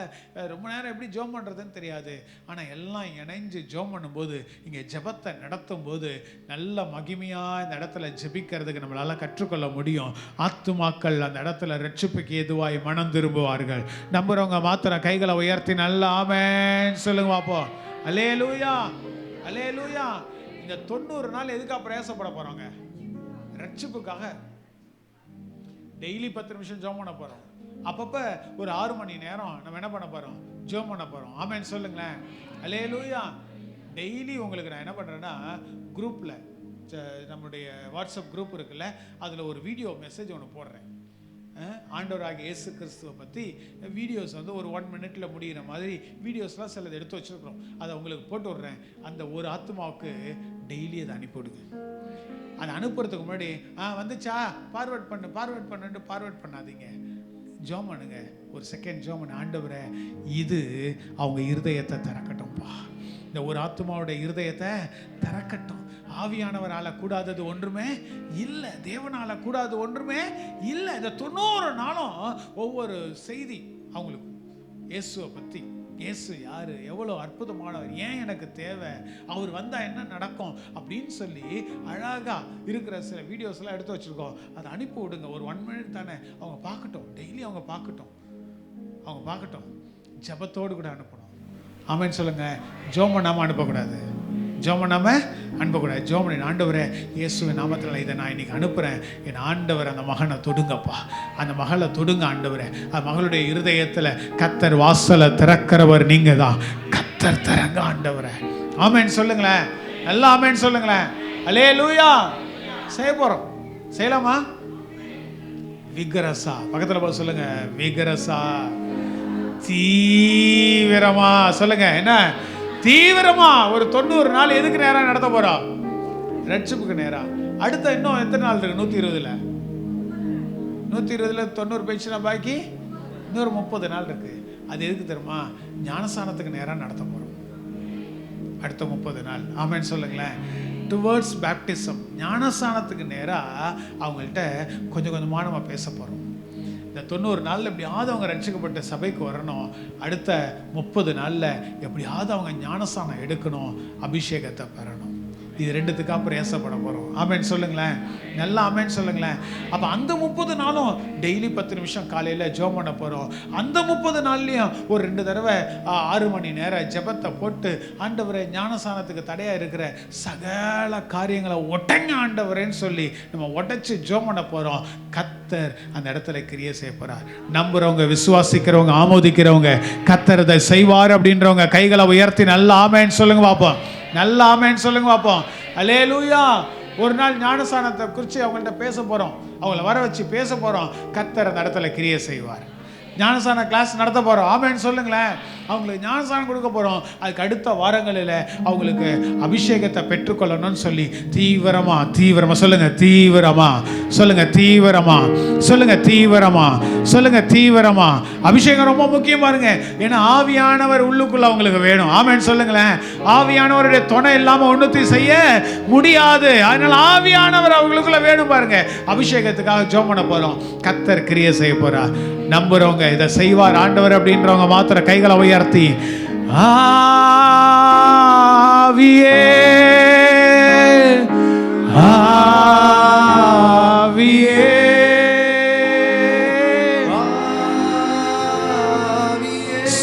ரொம்ப நேரம் எப்படி ஜெபம் பண்றதுன்னு தெரியாது. ஆனா எல்லாம் இணைஞ்சு ஜெபம் பண்ணும்போது, இங்க ஜெபத்தை நடத்தும் போது நல்ல மகிமையா இந்த இடத்துல ஜெபிக்கிறதுக்கு நம்மளால கற்றுக்கொள்ள முடியும். ஆத்துமாக்கள் அந்த இடத்துல ரட்சிப்புக்கு எதுவாய் மனம் திரும்புவார்கள். நம்புறவங்க மாத்திரம் கைகளை உயர்த்தி நல்லா ஆமென் சொல்லுங்க பாப்போம். அல்லேலூயா அல்லேலூயா. இந்த 90 நாள் எதுக்காக பிரயாசப்பட போறோங்க? ரட்சிப்புக்காக. டெய்லி 10 நிமிஷம் ஜெபம் பண்ண போறோம். அப்பப்ப ஒரு 6 மணி நேரம் நம்ம என்ன பண்ண போறோம்? ஜெபம் பண்ண போறோம். ஆமென் சொல்லுங்களேன். அல்லேலூயா. டெய்லி உங்களுக்கு நான் என்ன பண்றேன்னா, குரூப்ல நம்முடைய வாட்ஸ்அப் குரூப் இருக்குல்ல, அதுல ஒரு வீடியோ மெசேஜ் ஒன்று போடுறேன். ஆண்டவராகிய இயேசு கிறிஸ்துவை பற்றி வீடியோஸ் வந்து ஒரு 1 மினிட்ல முடிகிற மாதிரி வீடியோஸ்லாம் சிலது எடுத்து வச்சுருக்குறோம். அதை உங்களுக்கு போட்டு விட்றேன். அந்த ஒரு ஆத்மாவுக்கு டெய்லி அதை அனுப்பிவிடுங்க. அதை அனுப்புறதுக்கு முன்னாடி வந்துச்சா ஃபார்வர்ட் பண்ணுன்ட்டு ஃபார்வர்ட் பண்ணாதீங்க. ஜெபம் பண்ணுங்க. ஒரு செகண்ட் ஜெபம் பண்ணு. ஆண்டவரே இது அவங்க இருதயத்தை திறக்கட்டும்பா. இந்த ஒரு ஆத்மாவோட இருதயத்தை திறக்கட்டும். ஆவியானவரால கூடாதது ஒன்றுமே இல்லை, தேவனால கூடாது ஒன்றுமே இல்லை. இந்த 90 நாளும் ஒவ்வொரு செய்தி அவங்களுக்கு இயேசுவை பற்றி, இயேசு யாரு, எவ்வளோ அற்புதமானவர், ஏன் எனக்கு தேவை, அவர் வந்தால் என்ன நடக்கும் அப்படின்னு சொல்லி அழகாக இருக்கிற சில வீடியோஸ்லாம் எடுத்து வச்சுருக்கோம். அதை அனுப்பி விடுங்க. ஒரு 1 மினிட் தானே, அவங்க பார்க்கட்டும். டெய்லி அவங்க பார்க்கட்டும். ஜபத்தோடு கூட அனுப்பணும். ஆமென் சொல்லுங்க. ஜெபம் பண்ணாமல் அனுப்பக்கூடாது. ஜெபம் பண்ணாமல் அனுப்பக்கூடாது. ஜெபம் பண்ணி, ஆண்டவரே இயேசுவின் நாமத்தில் இதை நான் இன்னைக்கு அனுப்புகிறேன். என் ஆண்டவர் அந்த மகனை தொடுங்கப்பா, அந்த மகளை தொடுங்க ஆண்டவரே. அந்த மகளுடைய இருதயத்தில் கர்த்தர் வாசலை திறக்கிறவர் நீங்க தான். கர்த்தர் திறங்க ஆண்டவரே. ஆமென் சொல்லுங்களேன். நல்லா ஆமென் சொல்லுங்களேன். அல்லேலூயா. செய்ய போகிறோம். செய்யலாமா? விகரசா. பக்கத்தில் போய் சொல்லுங்க. விகரசா. தீவிரமா சொல்லுங்க. என்ன தீவிரமா? ஒரு 90 நாள் எதுக்கு நேரம் நடத்த போறோம்? ரட்சிப்புக்கு நேரம். அடுத்த இன்னும் எத்தனை நாள் இருக்கு? 120ல 90 போயிடுச்சுன்னா பாக்கி இன்னொரு 30 நாள் இருக்கு. அது எதுக்கு தெரியுமா? ஞானஸ்நானத்துக்கு நேரம் நடத்த போறோம் அடுத்த 30 நாள். ஆமென் சொல்லுங்களேன். டுவர்ட்ஸ் பேப்டிசம், ஞானஸ்நானத்துக்கு நேராக அவங்கள்ட்ட கொஞ்சம் கொஞ்சமாக நம்ம பேச போகிறோம். இந்த 90 நாளில் எப்படியாவது அவங்க ரட்சிக்கப்பட்ட சபைக்கு வரணும். அடுத்த 30 நாளில் எப்படியாவது அவங்க ஞானஸ்நானம் எடுக்கணும், அபிஷேகத்தை பெறணும். இது 2த்துக்காக பிரயாசப்பட போகிறோம். ஆமென் சொல்லுங்களேன். நல்லா ஆமென் சொல்லுங்களேன். அப்போ அந்த 30 நாளும் டெய்லி 10 நிமிஷம் காலையில் ஜெபம் பண்ண போகிறோம். அந்த 30 நாள்லையும் ஒரு 2 தடவை 6 மணி நேரம் ஜெபத்தை போட்டு, ஆண்டவரே ஞானசானத்துக்கு தடையாக இருக்கிற சகல காரியங்களை ஒட்டங்க ஆண்டவரேன்னு சொல்லி நம்ம உடைச்சு ஜெபம் பண்ண போகிறோம். கர்த்தர் அந்த இடத்துல கிரியை செய்ய போகிறார். நம்புறவங்க, விசுவாசிக்கிறவங்க, ஆமோதிக்கிறவங்க, கர்த்தர் அதை செய்வார் அப்படின்றவங்க கைகளை உயர்த்தி நல்லா ஆமென் சொல்லுங்க பார்ப்போம். நல்லா ஆமென் சொல்லுங்க பார்ப்போம். அல்லேலூயா. ஒரு நாள் ஞானசானத்தை குறித்து அவங்கள்ட்ட பேச போகிறோம், அவங்கள வர வச்சு பேச போகிறோம். கர்த்தர் அந்த இடத்துல கிரியை செய்வார். ஞானசான கிளாஸ் நடத்த போகிறோம். ஆமென் சொல்லுங்களேன். அவங்களுக்கு ஞானசானம் கொடுக்க போகிறோம். அதுக்கு அடுத்த வாரங்களில் அவங்களுக்கு அபிஷேகத்தை பெற்றுக்கொள்ளணும்னு சொல்லி தீவிரமாக சொல்லுங்கள், தீவிரமாக அபிஷேகம் ரொம்ப முக்கியம் பாருங்க. ஏன்னா ஆவியானவர் உள்ளுக்குள்ள அவங்களுக்கு வேணும். ஆமென் சொல்லுங்களேன். ஆவியானவருடைய துணை இல்லாமல் ஒன்றுத்தையும் செய்ய முடியாது. அதனால ஆவியானவர் அவங்களுக்குள்ள வேணும் பாருங்க. அபிஷேகத்துக்காக ஜெபம் பண்ண போகிறோம். கர்த்தர் கிரியை செய்ய போகிறார். நம்புறவங்க இதை செய்வார் ஆண்டவர் அப்படின்றவங்க மாத்திர கைகளை உயர்த்தி ஆவியே ஆவியே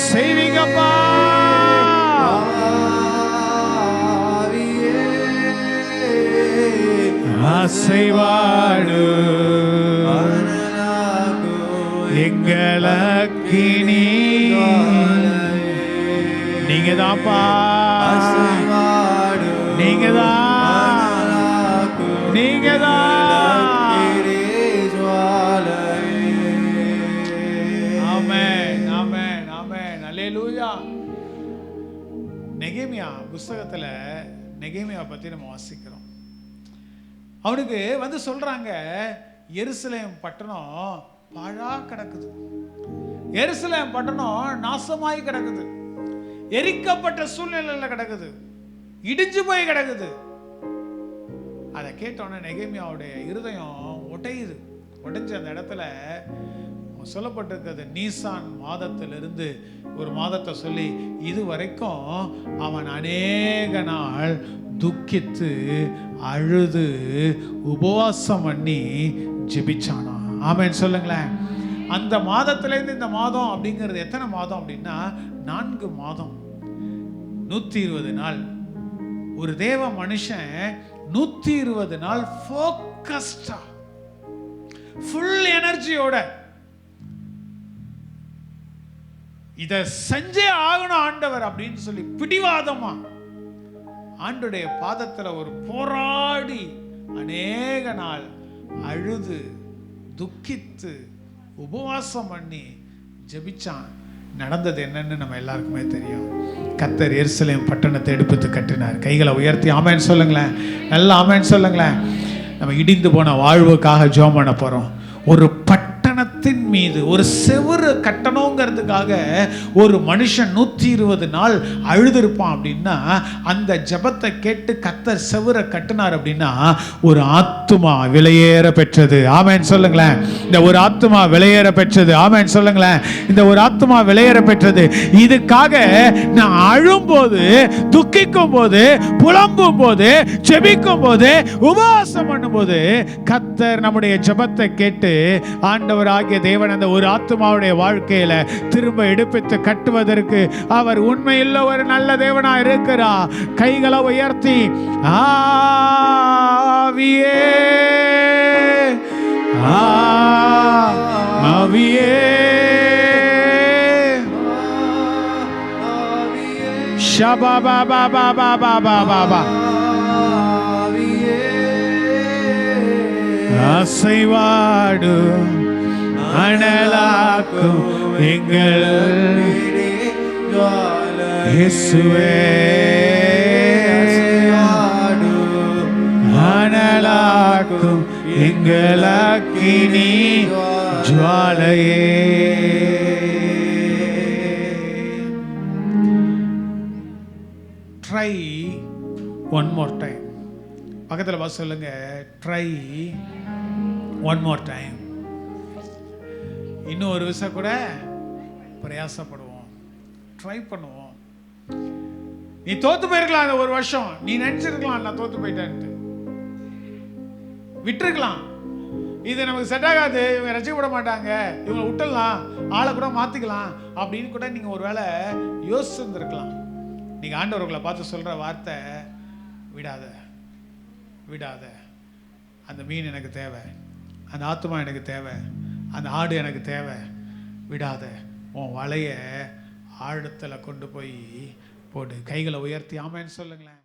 செய்வீங்கப்பா. ஆசைவாடு எங்களக்கினி நீங்கதான்ப்பா, ஆமென் ஆமென் ஆமென் அல்லேலூயா. நெகேமியா புஸ்தகத்துல நெகேமியா பத்தி நம்ம வாசிக்கிறோம். அவனுக்கு வந்து சொல்றாங்க, எருசலேம் பட்டணம் பாழா கிடக்குது, எருசலேம் பட்டணம் நாசமாய் கிடக்குது, எரிக்கப்பட்ட சூழ்நிலையில் கிடக்குது, இடிஞ்சு போய் கிடக்குது. அதை கேட்டோன்னே நெகேமியாவுடைய இருதயம் உடைஞ்ச அந்த இடத்துல சொல்லப்பட்டிருக்கிறது, நீசான் மாதத்திலிருந்து ஒரு மாதத்தை சொல்லி இது வரைக்கும் அவன் அநேக நாள் துக்கித்து அழுது உபவாசம் பண்ணி ஜெபிச்சானா. ஆமென் சொல்லுங்களேன். அந்த மாதத்திலேருந்து இந்த மாதம் அப்படிங்கிறது எத்தனை மாதம் அப்படின்னா 4 மாதம், 120 நாள். ஒரு தேவ மனுஷன் 120 நாள் ஃபோக்கஸ்டா, ஃபுல் எனர்ஜியோட இதை செஞ்சே ஆகணும் ஆண்டவர் அப்படின்னு சொல்லி பிடிவாதமா ஆண்டுடைய பாதத்துல ஒரு போராடி அநேக நாள் அழுது துக்கித்து உபவாசம் பண்ணி ஜெபிச்சான். நடந்தது என்னன்னு நம்ம எல்லாருக்குமே தெரியும். கர்த்தர் எருசலேம் பட்டணத்தை எடுப்பித்து கட்டினார். கைகளை உயர்த்தி ஆமென் சொல்லுங்களேன். நல்லா ஆமென் சொல்லுங்களேன். நம்ம இடிந்து போன வாழ்வுக்காக ஜெபம் பண்ண போறோம். ஒரு பட்டணத்தின் மீது ஒரு செவுறு கட்டணுங்கிறதுக்காக ஒரு மனுஷன் 120 நாள் அழுதுருப்பான் அப்படின்னா, அந்த ஜெபத்தை கேட்டு கர்த்தர் செவுரை கட்டினார் அப்படின்னா ஒரு ஆத்துமா விலையேற பெற்றது. ஆமென் சொல்லுங்களேன். இந்த ஒரு ஆத்துமா விலையேற பெற்றது. ஆமென் சொல்லுங்களேன். இந்த ஒரு ஆத்துமா விலையேற பெற்றது. இதுக்காக நான் அழும்போது, துக்கிக்கும் போது, புலம்பும் போது, ஜெபிக்கும் போது, உபவாசம் பண்ணும்போது கர்த்தர் நம்முடைய ஜெபத்தை கேட்டு ஆண்டவராகிய தேவன் அந்த ஒரு ஆத்துமாவுடைய வாழ்க்கையில திரும்ப எடுப்பித்து கட்டுவதற்கு அவர் உண்மையுள்ள ஒரு நல்ல தேவனா இருக்கிறார். கைகளை உயர்த்தி ஆவியே ஆவியே ஷபா பாபா பாபா பாபா பாபா அசைவாடு அனலாக்கும் எங்கள் இயேசுவே, அனலாக்கும் எங்கள் அக்கினி ஜுவாலையே. Try one more time. பக்கத்தில் பார்த்து சொல்லுங்க, ட்ரை ஒன் மோர் டைம். இன்னும் ஒரு விஷயம் கூட பிரயாசப்படுவோம், ட்ரை பண்ணுவோம். நீ தோத்து போயிருக்கலாம் அந்த ஒரு வருஷம், நீ நினைச்சிருக்கலாம் நான் தோத்து போயிட்டேன்ட்டு. விட்டுருக்கலாம். இது நமக்கு செட் ஆகாது, இவங்க ரசிக்கப்பட மாட்டாங்க, இவங்க விட்டுடலாம், ஆளை கூட மாற்றிக்கலாம் அப்படின்னு கூட நீங்கள் ஒரு வேளை யோசிச்சுருந்துருக்கலாம். நீங்கள் ஆண்டவர்களை பார்த்து சொல்கிற வார்த்தை, விடாத விடாத, அந்த மீன் எனக்கு தேவை, அந்த ஆத்துமா எனக்கு தேவை, அந்த ஆடு எனக்கு தேவை, விடாத, உன் வலைய ஆழத்தில் கொண்டு போய் போடு. கைகளை உயர்த்தி ஆமென் சொல்லுங்களேன்.